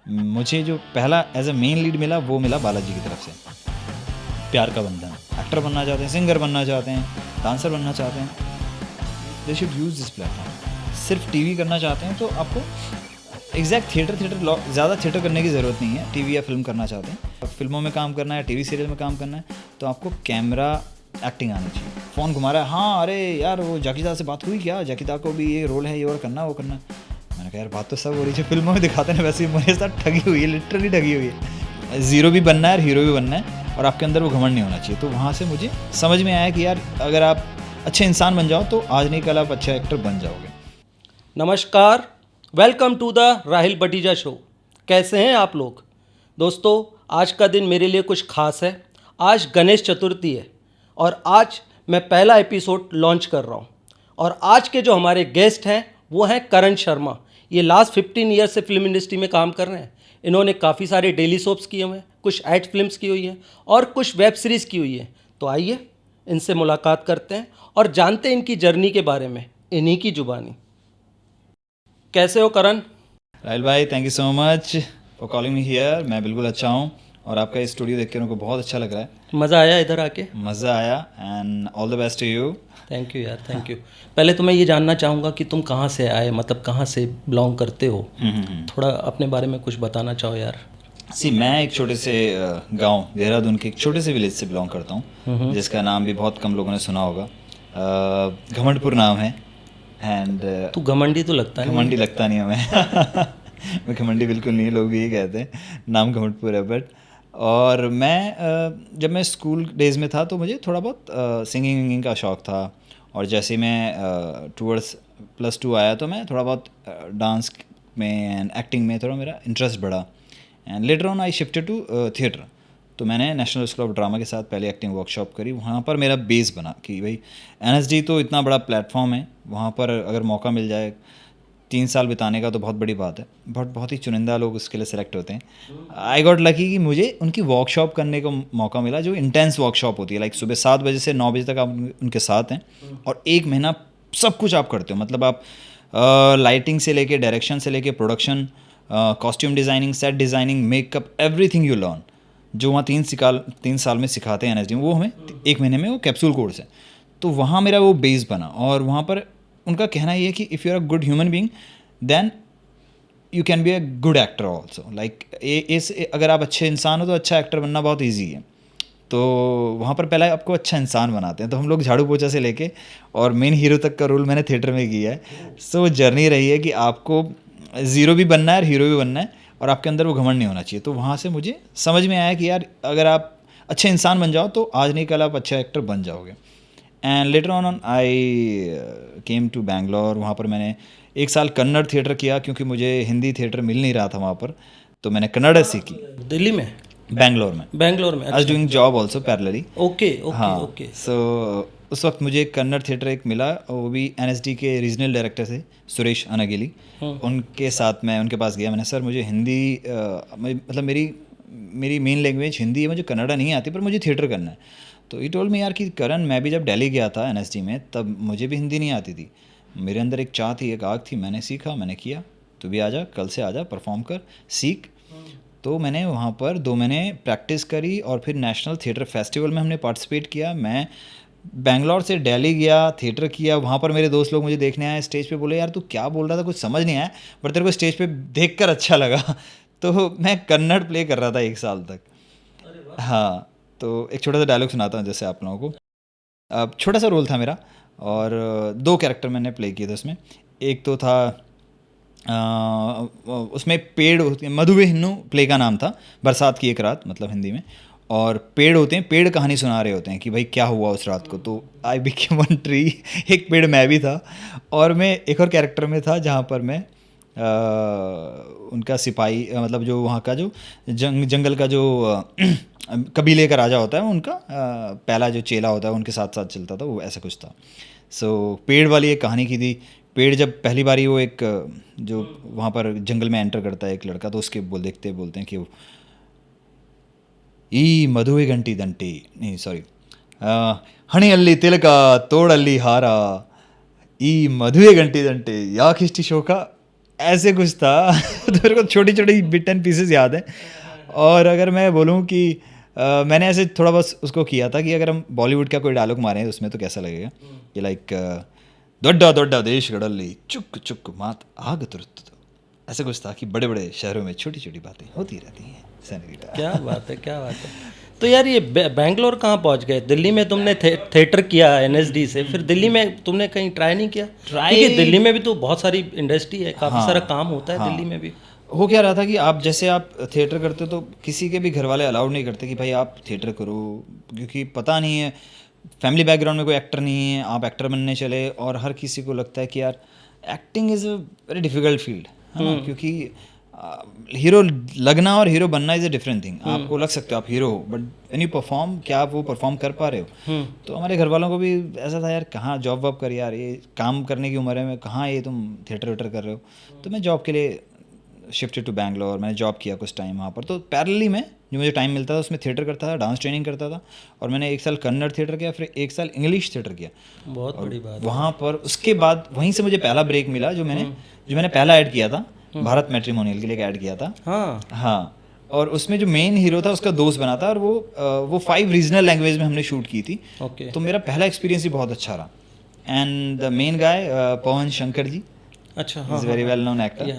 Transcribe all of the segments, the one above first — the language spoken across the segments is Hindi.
मुझे जो पहला एज अ मेन लीड मिला वो मिला बालाजी की तरफ से, प्यार का बंधन। एक्टर बनना चाहते हैं, सिंगर बनना चाहते हैं, डांसर बनना चाहते हैं, they should use this platform. सिर्फ टीवी करना चाहते हैं तो आपको एग्जैक्ट थिएटर ज़्यादा थिएटर करने की ज़रूरत नहीं है। टीवी या फिल्म करना चाहते हैं, फिल्मों में काम करना है, टीवी सीरियल में काम करना है, तो आपको कैमरा एक्टिंग आनी चाहिए। फ़ोन घुमा रहा है, हाँ अरे यार वो जाकिदा से बात हुई क्या, जाकिदा को भी ये रोल है, ये और करना वो करना। मैंने कहा यार बात तो सब हो रही है, फिल्मों में दिखाते हैं वैसे ही मेरे साथ ठगी हुई है, लिटरली ठगी हुई है। ज़ीरो भी बनना है और हीरो भी बनना है, और आपके अंदर वो घमंड नहीं होना चाहिए। तो वहाँ से मुझे समझ में आया कि यार अगर आप अच्छे इंसान बन जाओ तो आज नहीं कल आप अच्छा एक्टर बन जाओगे। नमस्कार, welcome to the Rahil Batija show. कैसे हैं आप लोग दोस्तों? आज का दिन मेरे लिए कुछ खास है। आज गणेश चतुर्थी है और आज मैं पहला एपिसोड लॉन्च कर रहा हूं। और आज के जो हमारे गेस्ट हैं वो हैं करण शर्मा। ये लास्ट 15 ईयर से फिल्म इंडस्ट्री में काम कर रहे हैं। इन्होंने काफ़ी सारे डेली सोप्स किए हुए हैं, कुछ एड फिल्म्स की हुई हैं और कुछ वेब सीरीज़ की हुई है। तो आइए इनसे मुलाकात करते हैं और जानते हैं इनकी जर्नी के बारे में, इन्हीं की जुबानी। कैसे हो करण? राहिल भाई, thank you so much for calling me here. मैं बिल्कुल अच्छा हूँ और आपका ये स्टूडियो देख के मेरे को बहुत अच्छा लग रहा है। मज़ा आया इधर आके? मज़ा आया and all the best to you. Thank you यार, थैंक यू। पहले तो मैं ये जानना चाहूँगा कि तुम कहाँ से आए, मतलब कहाँ से बिलोंग करते हो। थोड़ा अपने बारे में कुछ बताना चाहो यार। मैं एक छोटे से गांव देहरादून के एक छोटे से विलेज से बिलोंग करता हूँ, जिसका नाम भी बहुत कम लोगों ने सुना होगा। घमंडपुर नाम है। एंड तू घमंडी तो लगता नहीं। घमंडी लगता नहीं है मैं। मैं घमंडी बिल्कुल नहीं, लोग भी यही कहते हैं, नाम घमंडपुर है। बट और मैं जब मैं स्कूल डेज़ में था तो मुझे थोड़ा बहुत सिंगिंग विंगिंग का शौक़ था। और जैसे मैं टूवर्ड्स +2 आया तो मैं थोड़ा बहुत डांस में एंड एक्टिंग में थोड़ा मेरा इंटरेस्ट बढ़ा। And later on I shifted to theatre. तो मैंने नेशनल स्कूल ऑफ ड्रामा के साथ पहले एक्टिंग वर्कशॉप करी। वहाँ पर मेरा बेस बना कि भाई NSD तो इतना बड़ा प्लेटफॉर्म है, वहाँ पर अगर मौका मिल जाए 3 साल बिताने का तो बहुत बड़ी बात है। बट बहुत ही चुनिंदा लोग उसके लिए सेलेक्ट होते हैं। आई गॉट लकी कि मुझे उनकी वर्कशॉप करने का मौका मिला, जो इंटेंस वर्कशॉप होती है। लाइक सुबह 7 बजे से 9 बजे तक आप उनके साथ हैं और 1 महीना सब कुछ आप करते हो। मतलब आप लाइटिंग से लेके, डायरेक्शन से लेके, production, costume designing, set designing, makeup, everything you learn. जो वहाँ 3 साल में सिखाते हैं NSD में, वो हमें 1 महीने में वो कैप्सूल कोर्स है। तो वहाँ मेरा वो बेस बना। और वहाँ पर उनका कहना ये है कि if you are a good human being then you can be a good actor also. Like अगर आप अच्छे इंसान हो तो अच्छा एक्टर बनना बहुत ईजी है। तो वहाँ पर पहले आपको अच्छा इंसान बनाते हैं। तो हम लोग झाड़ू पोछा से लेके और मेन हीरो तक का रोल मैंने थिएटर में किया है। सो जर्नी रही है कि आपको ज़ीरो भी बनना है और हीरो भी बनना है, और आपके अंदर वो घमंड नहीं होना चाहिए। तो वहाँ से मुझे समझ में आया कि यार अगर आप अच्छे इंसान बन जाओ तो आज नहीं कल आप अच्छा एक्टर बन जाओगे। And later on I came to Bangalore. वहाँ पर मैंने 1 साल कन्नड़ थिएटर किया, क्योंकि मुझे हिंदी थिएटर मिल नहीं रहा था वहाँ पर। तो मैंने कन्नड़ सीखी दिल्ली में? बैंगलोर में। बैंगलोर में? I was doing job also parallelly. Okay okay हाँ, ओके। सो उस वक्त मुझे कन्नड़ थिएटर एक मिला, वो भी NSD के रीजनल डायरेक्टर थे, सुरेश अनागिली। उनके साथ मैं उनके पास गया। मैंने सर मुझे हिंदी मतलब मेरी मेन लैंग्वेज हिंदी है, मुझे कन्नड़ा नहीं आती, पर मुझे थिएटर करना है। तो ई टोल्ड मी यार कि करण, मैं भी जब दिल्ली गया था NSD में तब मुझे भी हिंदी नहीं आती थी। मेरे अंदर एक चाह थी, एक आग थी, मैंने सीखा, मैंने किया। तू भी आ जा, कल से आ जा, परफॉर्म कर, सीख। तो मैंने वहाँ पर 2 महीने प्रैक्टिस करी और फिर नेशनल थिएटर फेस्टिवल में हमने पार्टिसिपेट किया। मैं बैंगलोर से दिल्ली गया, थिएटर किया। वहाँ पर मेरे दोस्त लोग मुझे देखने आए, स्टेज पे बोले यार तू क्या बोल रहा था, कुछ समझ नहीं आया, पर तेरे को स्टेज पे देखकर अच्छा लगा। तो मैं कन्नड़ प्ले कर रहा था 1 साल तक। हाँ, तो एक छोटा सा डायलॉग सुनाता हूँ जैसे आप लोगों को। अब छोटा सा रोल था मेरा और 2 कैरेक्टर मैंने प्ले किए थे उसमें। एक तो था उसमें पेड़ होते हैं, मधुबेहन्नू प्ले का नाम था, बरसात की एक रात मतलब हिंदी में। और पेड़ होते हैं, पेड़ कहानी सुना रहे होते हैं कि भाई क्या हुआ उस रात को। तो आई बिकेम वन ट्री। एक पेड़ मैं भी था। और मैं एक और कैरेक्टर में था जहाँ पर मैं उनका सिपाही, मतलब जो वहाँ का जो जंगल का जो कबीले का राजा होता है, उनका पहला जो चेला होता है उनके साथ साथ चलता था, वो ऐसा कुछ था। सो पेड़ वाली एक कहानी की थी। पेड़ जब पहली बारी वो एक जो वहाँ पर जंगल में एंटर करता है एक लड़का, तो उसके बोलते हैं कि ಈ ಮದುವೆ ಗಂಟಿ ದಂಟಿ नहीं सॉरी ಹಣೆಯಲ್ಲಿ ತಿಲಕ ತೋಳಲ್ಲಿ ಹಾರ ಈ ಮದುವೆ ಗಂಟಿ ದಂಟೆ ಯಾಕಿಷ್ಟಿ ಶೋಕ, ऐसे कुछ था। तो मेरे को छोटी छोटी बिट एंड पीसेस याद है। और अगर मैं बोलूँ कि मैंने ऐसे थोड़ा बस उसको किया था कि अगर हम बॉलीवुड का कोई डायलॉग मारें उसमें तो कैसा लगेगा कि लाइक दोड्डा दोड्डा देश गड़ल्ली चुक चुक मात आग तुरत, ऐसा कुछ था कि बड़े बड़े शहरों में छोटी छोटी बातें होती रहती हैं सेनोरिटा। क्या बात है, क्या बात है। तो यार ये बैंगलोर कहाँ पहुँच गए? दिल्ली में तुमने थिएटर किया एनएसडी से, फिर दिल्ली में तुमने कहीं ट्राई नहीं किया? क्योंकि दिल्ली में भी तो बहुत सारी इंडस्ट्री है, काफ़ी सारा काम होता है दिल्ली में भी। हो क्या रहा था कि आप जैसे आप थिएटर करते हो तो किसी के भी घर वाले अलाउड नहीं करते कि भाई आप थिएटर करो, क्योंकि पता नहीं है फैमिली बैकग्राउंड में कोई एक्टर नहीं है, आप एक्टर बनने चले। और हर किसी को लगता है कि यार acting is a very difficult field, है ना, क्योंकि हीरो लगना और हीरो बनना इज़ अ डिफरेंट थिंग। आपको लग सकते हो आप हीरो हो, बट व्हेन यू परफॉर्म, क्या आप वो परफॉर्म कर पा रहे हो? तो हमारे घर वालों को भी ऐसा था यार कहाँ जॉब वॉब कर, यार ये काम करने की उम्र है में, कहाँ ये तुम थिएटर वेटर कर रहे हो? तो मैं जॉब के लिए शिफ्टेड टू बैंगलोर, मैंने जॉब किया कुछ टाइम वहाँ पर। तो पैरेलली में जो मुझे टाइम मिलता था उसमें थिएटर करता था, डांस ट्रेनिंग करता था। और मैंने 1 साल कन्नड़ थिएटर किया, फिर 1 साल इंग्लिश थिएटर किया। बहुत बड़ी बात। वहाँ पर उसके बाद वहीं से मुझे पहला ब्रेक मिला, जो मैंने पहला ऐड किया था भारत मैट्रिमोनियल के लिए, एक ऐड किया था। हाँ। और उसमें जो मेन हीरो था उसका दोस्त बना था, और वो 5 रीजनल लैंग्वेज में हमने शूट की थी। तो मेरा पहला एक्सपीरियंस ही बहुत अच्छा रहा। And the main guy Pavan Shankar ji, अच्छा, is very well known actor.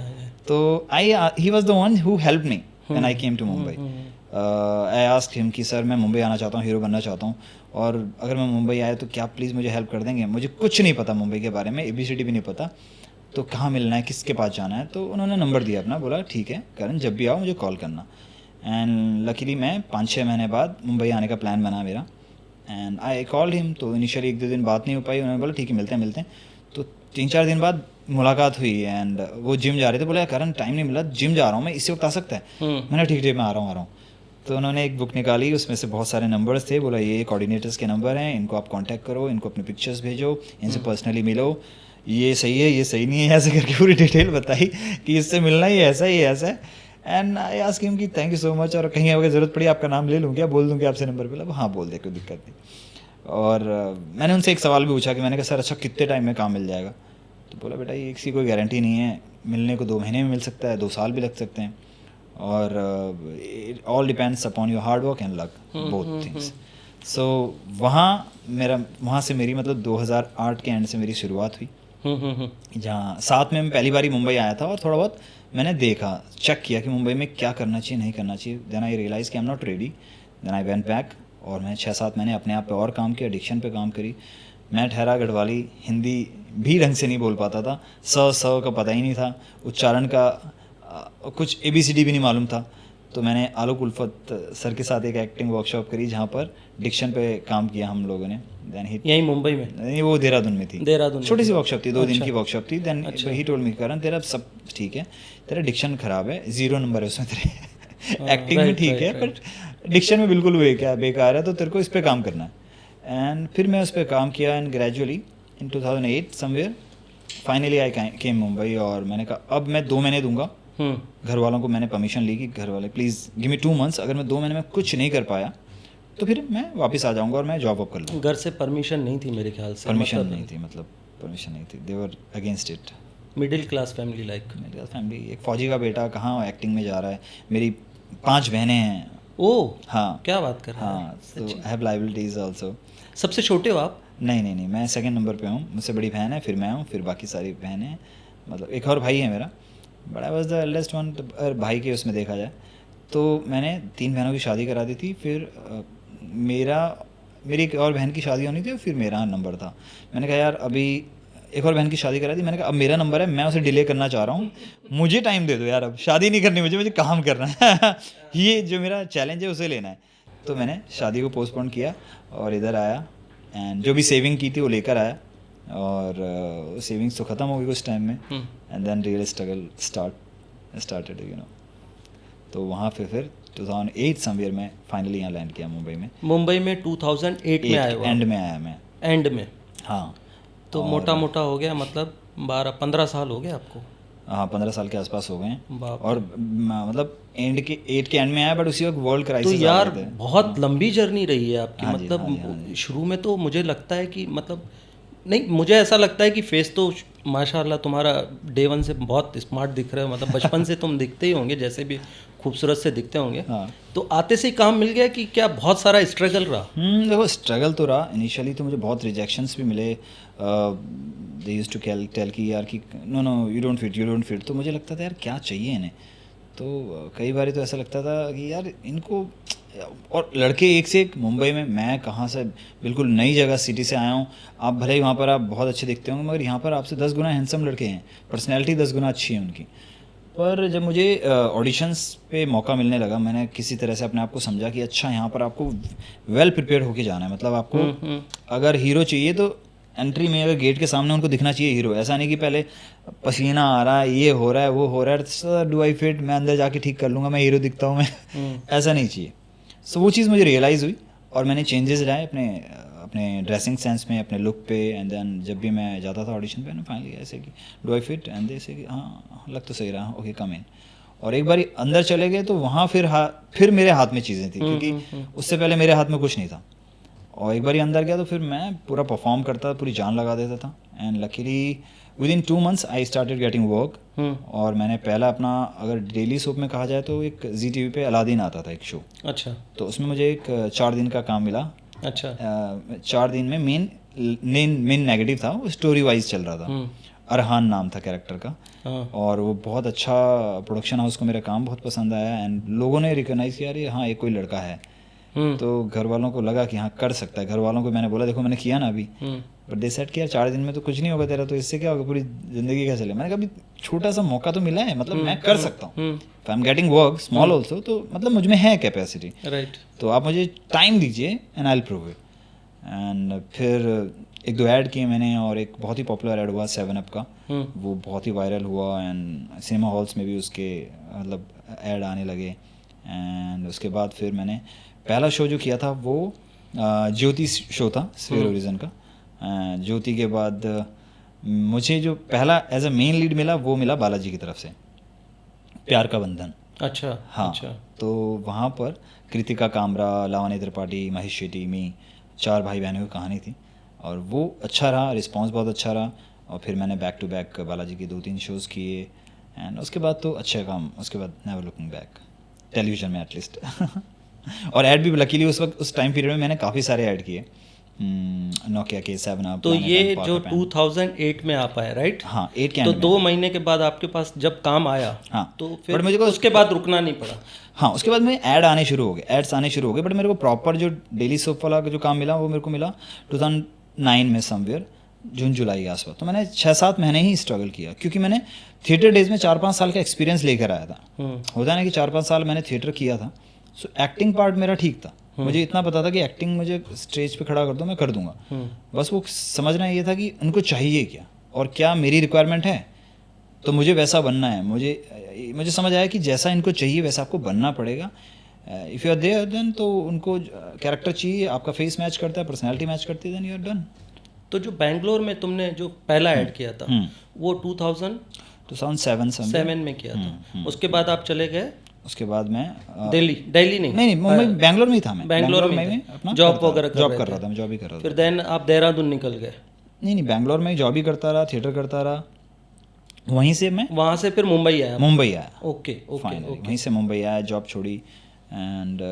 तो he was the one who help me when I came to Mumbai. I asked him कि सर मैं मुंबई आना चाहता हूँ, हीरो बनना चाहता हूँ, और अगर मैं मुंबई आया तो क्या प्लीज़ मुझे हेल्प कर देंगे? मुझे कुछ नहीं पता मुंबई के बारे में, ABCD भी नहीं पता, तो कहाँ मिलना है, किसके पास जाना है? तो उन्होंने नंबर दिया अपना, बोला ठीक है करण जब भी आओ मुझे कॉल करना। एंड लकीली मैं 5-6 महीने बाद मुंबई आने का प्लान बना मेरा, एंड आई कॉल्ड हिम। तो इनिशियली 1-2 दिन बात नहीं हो पाई, उन्होंने बोला ठीक है मिलते हैं। तो 3-4 दिन बाद मुलाकात हुई, एंड वो जिम जा रहे थे, बोला करण टाइम नहीं मिला, जिम जा रहा हूँ मैं, इसी वक्त आ सकता है? मैंने ठीक मैं आ रहा हूँ। तो उन्होंने एक बुक निकाली, उसमें से बहुत सारे नंबर्स थे, बोला ये कोऑर्डिनेटर्स के नंबर हैं, इनको आप कांटेक्ट करो, इनको अपने पिक्चर्स भेजो, इनसे पर्सनली मिलो, ये सही है ये सही नहीं है, ऐसे करके पूरी डिटेल बताई कि इससे मिलना ही ऐसा ही ऐसा है। एंड आई आस्क्ड हिम कि थैंक यू सो मच, और कहीं अगर ज़रूरत पड़ी आपका नाम ले लूँ क्या, बोल दूँ कि आपसे नंबर मिला? हाँ बोल दे, कोई दिक्कत नहीं। और मैंने उनसे एक सवाल भी पूछा कि मैंने कहा सर अच्छा कितने टाइम में काम मिल जाएगा? तो बोला बेटा ये इसकी कोई गारंटी नहीं है, मिलने को 2 महीने में मिल सकता है, 2 साल भी लग सकते हैं, और all depends upon your hard work and luck, both things. So वहाँ से मेरी मतलब 2008 के एंड से मेरी शुरुआत हुई, जहाँ साथ में मैं पहली बार मुंबई आया था, और थोड़ा बहुत मैंने देखा, चेक किया कि मुंबई में क्या करना चाहिए नहीं करना चाहिए। देन आई रियलाइज़ कि I am not ready, then I went back, और मैंने 6-7 महीने अपने आप पे और काम किया, एडिक्शन पे काम करी। मैं ठहरा गढ़वाली, हिंदी भी ढंग से नहीं बोल पाता था, स का पता ही नहीं था, उच्चारण का कुछ ABCD भी नहीं मालूम था। तो मैंने आलोक उल्फत सर के साथ एक एक्टिंग वर्कशॉप करी, जहाँ पर डिक्शन पे काम किया हम लोगों ने। देन यहीं मुंबई में? नहीं, वो देहरादून में थी, छोटी सी वर्कशॉप थी, 2 दिन की वर्कशॉप थी। देन ही टोल्ड मी करण तेरा सब ठीक है, तेरा डिक्शन खराब है, 0 नंबर है उसमें तेरे। एक्टिंग में ठीक है बट डिक्शन में बिल्कुल बेकार है, तो तेरे को इस पर काम करना है। एंड फिर मैं उस पर काम किया, and gradually in 2008 somewhere finally I came Mumbai. और मैंने कहा अब मैं 2 महीने दूंगा। घर वालों को मैंने परमिशन ली कि घर वाले प्लीज़ गिव मी 2 मंथ्स, अगर मैं 2 महीने में कुछ नहीं कर पाया तो फिर मैं वापस आ जाऊंगा और मैं जॉब वॉब कर लूँगा। घर से परमिशन नहीं थी मेरे ख्याल से? परमिशन नहीं थी, मतलब परमिशन नहीं थी, they were against it. Middle class family like? Middle class family, एक फौजी का बेटा कहाँ एक्टिंग में जा रहा है, मेरी 5 बहनें हैं। ओह हाँ, क्या बात कर रहे हैं? हाँ, तो आई हैव लाइबिलिटीज आल्सो। सबसे छोटे हो आप? नहीं, मैं 2nd नंबर पे हूँ, मुझसे बड़ी बहन है, फिर मैं हूँ, फिर बाकी सारी बहनें हैं, मतलब एक और भाई है मेरा, but I was the eldest one. अगर भाई के उसमें देखा जाए तो मैंने 3 बहनों की शादी करा दी थी, फिर मेरी एक और बहन की शादी होनी थी, और फिर मेरा नंबर था। मैंने कहा यार अभी एक और बहन की शादी करा दी, मैंने कहा अब मेरा नंबर है, मैं उसे डिले करना चाह रहा हूँ, मुझे टाइम दे दो यार, अब शादी नहीं करनी मुझे काम करना है। ये जो मेरा चैलेंज है उसे लेना है। तो मैंने शादी को पोस्टपोन किया और इधर आया, एंड जो भी सेविंग की थी वो लेकर आया, और सेविंग्स तो ख़त्म हो गई कुछ टाइम में, and then real struggle started you know. तो वहाँ पे फिर 2008 समवेयर में फाइनली यहाँ लैंड किया मुंबई में। मुंबई में 2008 में आया? एंड में आया मैं। एंड में? हाँ। तो मोटा मोटा हो गया, मतलब 12-15 साल हो गए आपको? हाँ 15 साल के आसपास हो गए हैं। बाप। और मतलब 8 के एंड में आया, बट उसी वक्त वर्ल्ड क्राइसिस। तो यार बहुत लंबी जर्नी रही है आपकी। मतलब हाँ जी। शुरू में तो मुझे लगता है कि मतलब नहीं, मुझे ऐसा लगता है कि फेस तो माशाल्लाह तुम्हारा डे वन से बहुत स्मार्ट दिख रहे हो, मतलब बचपन से तुम दिखते ही होंगे, जैसे भी खूबसूरत से दिखते होंगे। हाँ। तो आते से ही काम मिल गया कि क्या बहुत सारा स्ट्रगल रहा? देखो स्ट्रगल तो रहा इनिशियली, तो मुझे बहुत रिजेक्शंस भी मिले। दे यूज्ड टू टेल कि यार कि no no you don't fit. तो मुझे लगता था यार क्या चाहिए इन्हें। तो कई बार तो ऐसा लगता था कि यार इनको, और लड़के एक से एक मुंबई में, मैं कहाँ से बिल्कुल नई जगह सिटी से आया हूँ। आप भले ही वहाँ पर आप बहुत अच्छे दिखते होंगे, मगर यहाँ पर आपसे 10 गुना हैंडसम लड़के हैं, पर्सनैलिटी 10 गुना अच्छी है उनकी। पर जब मुझे ऑडिशंस पे मौका मिलने लगा, मैंने किसी तरह से अपने आप को समझा कि अच्छा यहाँ पर आपको वेल प्रिपेयर होके जाना है। मतलब आपको अगर हीरो चाहिए तो एंट्री में अगर गेट के सामने उनको दिखना चाहिए हीरो। ऐसा नहीं कि पहले पसीना आ रहा है, ये हो रहा है, वो हो रहा है, सर डू आई फिट, मैं अंदर जाके ठीक कर लूँगा, मैं हीरो दिखता हूँ मैं ऐसा नहीं चाहिए। सो वो चीज़ मुझे रियलाइज़ हुई और मैंने चेंजेस लाए अपने अपने ड्रेसिंग सेंस में, अपने लुक पे। एंड देन जब भी मैं जाता था ऑडिशन पे ना, फाइनली ऐसे कि do I fit, and they से कि हाँ लग तो सही रहा, ओके कम इन। और एक बार अंदर चले गए तो वहाँ फिर मेरे हाथ में चीज़ें थी, क्योंकि उससे पहले मेरे हाथ में कुछ नहीं था। और एक बार अंदर गया तो फिर मैं पूरा परफॉर्म करता था, पूरी जान लगा देता था। And luckily with in 2 months I started getting work. और मैंने पहला अपना, अगर डेली सोप में कहा जाए तो एक ZTV पे अलादीन आता था एक शो। अच्छा। तो उसमें मुझे एक 4 दिन का काम मिला। अच्छा। 4 दिन में मेन नेगेटिव था, वो स्टोरी वाइज चल रहा था। अरहान नाम था कैरेक्टर का। हाँ। और वो बहुत अच्छा, प्रोडक्शन हाउस को मेरा काम बहुत पसंद आया। एंड लोगों ने रिकॉग्नाइज किया, अरे हाँ एक कोई लड़का है। तो घर वालों को लगा कि हाँ कर सकता है। घर वालों को मैंने बोला देखो मैंने किया ना अभी, बट दे सेट किया 4 दिन में तो कुछ नहीं होगा तेरा, तो इससे क्या होगा, पूरी ज़िंदगी क्या चले। मैंने कहा अभी छोटा सा मौका तो मिला है, मतलब मैं कर सकता हूँ। If I am getting work small also, तो मतलब मुझ में है कैपेसिटी। राइट। तो आप मुझे टाइम दीजिए and I will prove it. And फिर 1-2 ऐड किए मैंने, और एक बहुत ही पॉपुलर ऐड हुआ 7up का। वो बहुत ही वायरल हुआ एंड सिनेमा हॉल्स में भी उसके मतलब ऐड आने लगे। एंड उसके बाद फिर मैंने पहला शो जो किया था वो ज्योति शो था, स्फीयर ओरिजिन का। ज्योति के बाद मुझे जो पहला एज अ मेन लीड मिला वो मिला बालाजी की तरफ से, प्यार का बंधन। अच्छा। हाँ। अच्छा। तो वहाँ पर कृतिका कामरा, लावनी त्रिपाठी, महेश शेट्टी, मी, 4 भाई बहनों की कहानी थी। और वो अच्छा रहा, रिस्पांस बहुत अच्छा रहा। और फिर मैंने बैक टू बैक बालाजी के 2-3 शोज़ किए। एंड उसके बाद तो अच्छा काम, उसके बाद नेवर लुकिंग बैक, टेलीविज़न में एटलीस्ट। और ऐड भी लकीली उस टाइम पीरियड में मैंने काफ़ी सारे ऐड किए, नोकिया के 7up। तो ये जो 2008 में आप आए, राइट? हाँ 8 के तो एंड में। 2 महीने के बाद आपके पास जब काम आया, हाँ तो बट फिर मुझे उसके बाद रुकना नहीं पड़ा? हाँ उसके बाद में ऐड आने शुरू हो गए, एड्स आने शुरू हो गए। बट मेरे को प्रॉपर जो डेली सोप वाला जो काम मिला वो मेरे को मिला 2009 में समवेयर, जून जुलाई के आसपास। तो मैंने 6-7 महीने ही स्ट्रगल किया, क्योंकि मैंने थिएटर डेज में 4-5 साल का एक्सपीरियंस लेकर आया था। होता है ना कि 4-5 साल मैंने थिएटर किया था। सो एक्टिंग पार्ट मेरा ठीक था, मुझे इतना पता था कि एक्टिंग मुझे स्टेज पे खड़ा कर दो मैं कर दूंगा। बस वो समझना ये था कि उनको चाहिए क्या और क्या मेरी रिक्वायरमेंट है, तो मुझे वैसा बनना है। मुझे समझ आया कि जैसा इनको चाहिए वैसा आपको बनना पड़ेगा। If you are there then, तो उनको कैरेक्टर चाहिए, आपका फेस मैच करता है, पर्सनैलिटी मैच करती है, देन यू आर डन। तो जो बैंगलोर में तुमने जो पहला ऐड किया था वो 2007 में किया था। उसके बाद आप चले गए उसके बाद मैं दिल्ली नहीं मुंबई, बैंगलोर में ही था मैं। बैंगलोर में अपना जॉब वगैरह जॉब कर रहा था, मैं जॉब ही कर रहा था। फिर देन आप देहरादून निकल गए? नहीं बैंगलोर में ही जॉब ही करता रहा, थिएटर करता रहा। वहीं से मैं वहाँ से फिर मुंबई आया? ओके फाइनली वहीं से मुंबई आया, जॉब छोड़ी। एंड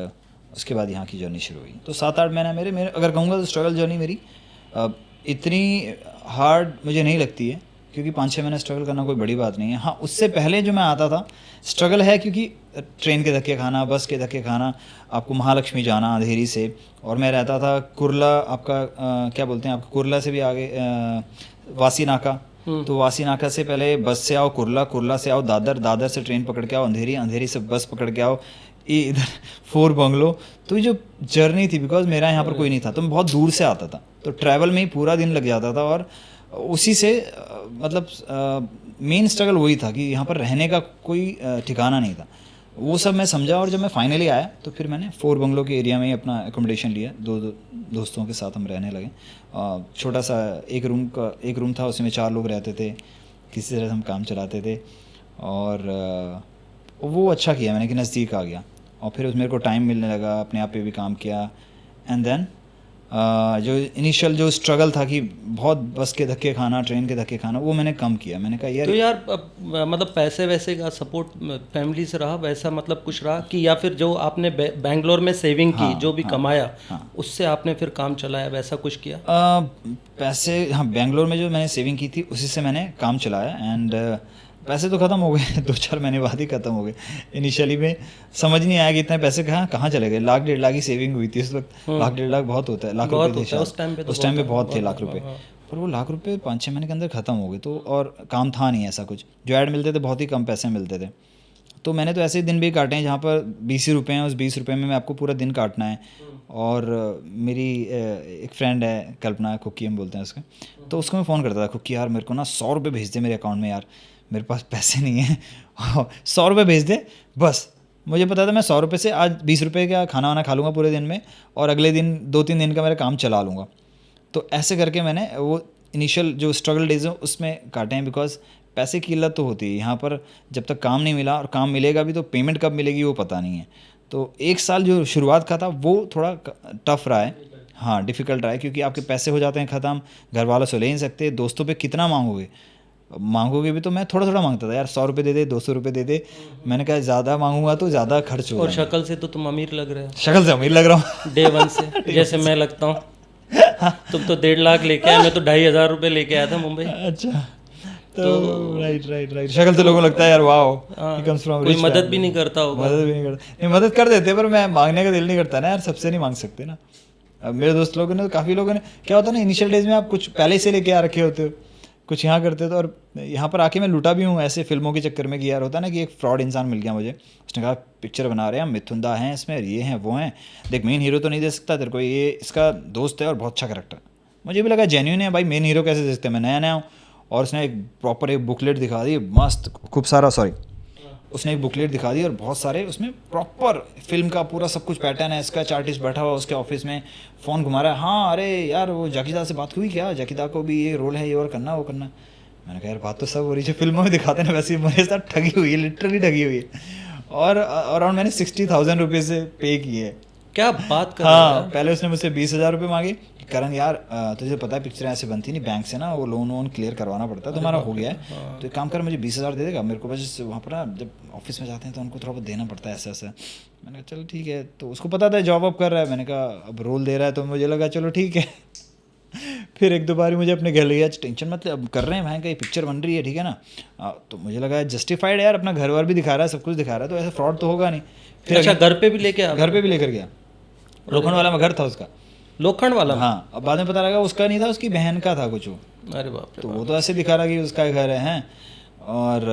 उसके बाद यहाँ की जर्नी शुरू हुई। तो 7-8 महीना मेरे अगर कहूँगा तो स्ट्रगल जर्नी मेरी इतनी हार्ड मुझे नहीं लगती है, क्योंकि 5-6 महीने स्ट्रगल करना कोई बड़ी बात नहीं है। हाँ उससे पहले जो मैं आता था स्ट्रगल है, क्योंकि ट्रेन के धक्के खाना, बस के धक्के खाना, आपको महालक्ष्मी जाना अंधेरी से। और मैं रहता था कुर्ला, आपका क्या बोलते हैं, आपका कुर्ला से भी आगे वासी नाका। तो वासी नाका से पहले बस से आओ कुर्ला, कुर्ला से आओ दादर, दादर से ट्रेन पकड़ के आओ अंधेरी, अंधेरी से बस पकड़ के आओ ये इधर 4 बंगलो। तो ये जो जर्नी थी, बिकॉज मेरा यहाँ पर कोई नहीं था तो मैं बहुत दूर से आता था, तो ट्रैवल में ही पूरा दिन लग जाता था। और उसी से मतलब मेन स्ट्रगल वही था कि यहाँ पर रहने का कोई ठिकाना नहीं था। वो सब मैं समझा। और जब मैं फाइनली आया तो फिर मैंने 4 बंगलो के एरिया में ही अपना एकोमोडेशन लिया। 2 दोस्तों के साथ हम रहने लगे। छोटा सा एक रूम था, उसमें 4 लोग रहते थे, किसी तरह से हम काम चलाते थे। और वो अच्छा किया मैंने कि नज़दीक आ गया। और फिर मेरे को टाइम मिलने लगा, अपने आप पे भी काम किया। एंड देन जो इनिशियल जो स्ट्रगल था कि बहुत बस के धक्के खाना, ट्रेन के धक्के खाना, वो मैंने कम किया। मैंने कहा यार तो यार मतलब पैसे वैसे का सपोर्ट फैमिली से रहा वैसा, मतलब कुछ रहा कि, या फिर जो आपने बैंगलोर में सेविंग की, जो भी कमाया उससे आपने फिर काम चलाया, वैसा कुछ किया? पैसे, हाँ, बेंगलोर में जो मैंने सेविंग की थी उसी से मैंने काम चलाया। एंड पैसे तो ख़त्म हो गए 2-4 महीने बाद ही ख़त्म हो गए। इनिशियली में समझ नहीं आया कि इतने पैसे कहाँ चले गए। 1,00,000-1,50,000 की सेविंग हुई थी उस वक्त। 1,00,000-1,50,000 बहुत होता है, लाख रुपए थे शायद उस टाइम पे बहुत थे लाख रुपए। पर वो लाख रुपए 5-6 महीने के अंदर ख़त्म हो गए। तो और काम था नहीं ऐसा कुछ, जो ऐड मिलते थे बहुत ही कम पैसे मिलते थे। तो मैंने तो ऐसे दिन भी काटे हैं जहाँ पर 20 ही रुपये हैं, उस 20 रुपये में मैं आपको पूरा दिन काटना है। और मेरी एक फ्रेंड है कल्पना, कुकी हम बोलते हैं उसका, तो उसको मैं फ़ोन करता था, कुकी यार मेरे को ना 100 रुपये भेज दे मेरे अकाउंट में, यार मेरे पास पैसे नहीं हैं 100 रुपये भेज दे बस। मुझे पता था मैं 100 रुपये से आज 20 रुपये का खाना वाना खा लूँगा पूरे दिन में, और अगले दिन 2-3 दिन का मेरा काम चला लूँगा। तो ऐसे करके मैंने वो इनिशियल जो स्ट्रगल डेज हैं उसमें काटे हैं। बिकॉज पैसे की किल्लत तो होती है यहाँ पर, जब तक काम नहीं मिला, और काम मिलेगा भी तो पेमेंट कब मिलेगी वो पता नहीं है। तो 1 साल जो शुरुआत का था वो थोड़ा टफ रहा है, हाँ डिफ़िकल्ट रहा है, क्योंकि आपके पैसे हो जाते हैं ख़त्म, घर वालों से ले नहीं सकते, दोस्तों पे कितना मांगोगे भी। तो मैं थोड़ा थोड़ा मांगता था, यार 100 रुपये दे दे, 200 रुपये दे दे। मैंने कहा ज़्यादा मांगूंगा तो ज़्यादा खर्च हो और जाएगा। शक्ल से तो तुम अमीर लग रहे हो, शक्ल से अमीर लग रहा हूँ डे 1 से जैसे मैं लगता हूँ। तुम तो 1.5 लाख लेके आए, मैं तो 2,500 रुपये लेके आया था मुंबई। अच्छा, तो राइट शक्ल तो लोगों को लगता है यार वाओ ही कम्स फ्रॉम कोई मदद भी नहीं करता होगा। मदद भी नहीं करता, नहीं मदद कर देते, पर मैं मांगने का दिल नहीं करता ना यार, सबसे नहीं मांग सकते ना। अब मेरे दोस्त लोगों ने, काफ़ी लोगों ने, क्या होता है ना इनिशियल डेज में आप कुछ पहले से लेके आ रखे होते हो, कुछ यहाँ करते तो, और यहाँ पर आके मैं लूटा भी हूँ ऐसे फिल्मों के चक्कर में कि यार होता है ना कि एक फ्रॉड इंसान मिल गया मुझे, उसने कहा पिक्चर बना रहे हैं, मिथुन दा हैं इसमें, ये हैं वो हैं, देख मेन हीरो तो नहीं दे सकता तेरे को, ये इसका दोस्त है और बहुत अच्छा करेक्टर। मुझे भी लगा जेन्युइन है भाई, मेन हीरो कैसे दे सकते हैं, मैं नया नया हूँ। और उसने एक प्रॉपर एक बुकलेट दिखा दी मस्त, खूब सारा, उसने एक बुकलेट दिखा दी और बहुत सारे उसमें प्रॉपर फिल्म का पूरा सब कुछ पैटर्न है। स्केच आर्टिस्ट बैठा हुआ उसके ऑफिस में, फ़ोन घुमा रहा है, हाँ अरे यार वो जैकी दा से बात हुई क्या, जैकी दा को भी ये रोल है, ये और करना वो करना। मैंने कहा यार बात तो सब हो रही है, फिल्मों में दिखाते हैं वैसे ही मेरे साथ ठगी हुई है, लिटरली ठगी हुई है। और अराउंड मैंने 60,000 रुपये से पे किए। क्या बात कर हाँ, पहले उसने मुझसे 20,000 रुपये मांगे, करण यार तुझे पता है पिक्चर ऐसे बनती नहीं, बैंक से ना वो लोन क्लियर करवाना पड़ता है, तुम्हारा हो गया है तो एक काम कर मुझे 20,000 दे देगा, मेरे को बस वहाँ पर ना जब ऑफिस में जाते हैं तो उनको थोड़ा बहुत देना पड़ता है ऐसा ऐसा। मैंने कहा चलो ठीक है, तो उसको पता था जॉब वॉब कर रहा है, मैंने कहा अब रोल दे रहा है तो मुझे लगा चलो ठीक है। फिर 1-2 बार मुझे अपने घर ले गया, टेंशन मत ले, अब कर रहे हैं भाई, कहीं पिक्चर बन रही है ठीक है ना। तो मुझे लगा जस्टिफाइड है यार, अपना घर वार भी दिखा रहा है, सब कुछ दिखा रहा है, तो ऐसा फ्रॉड तो होगा नहीं। फिर अच्छा, घर पे भी लेके आ? घर पे भी लेकर गया, लोखंड वाला में घर था उसका। लोखंड वाला? हाँ, अब बाद में पता लगा उसका नहीं था, उसकी बहन का था कुछ वो। अरे बाप रे। तो वो तो ऐसे दिखा रहा कि उसका घर है हैं? और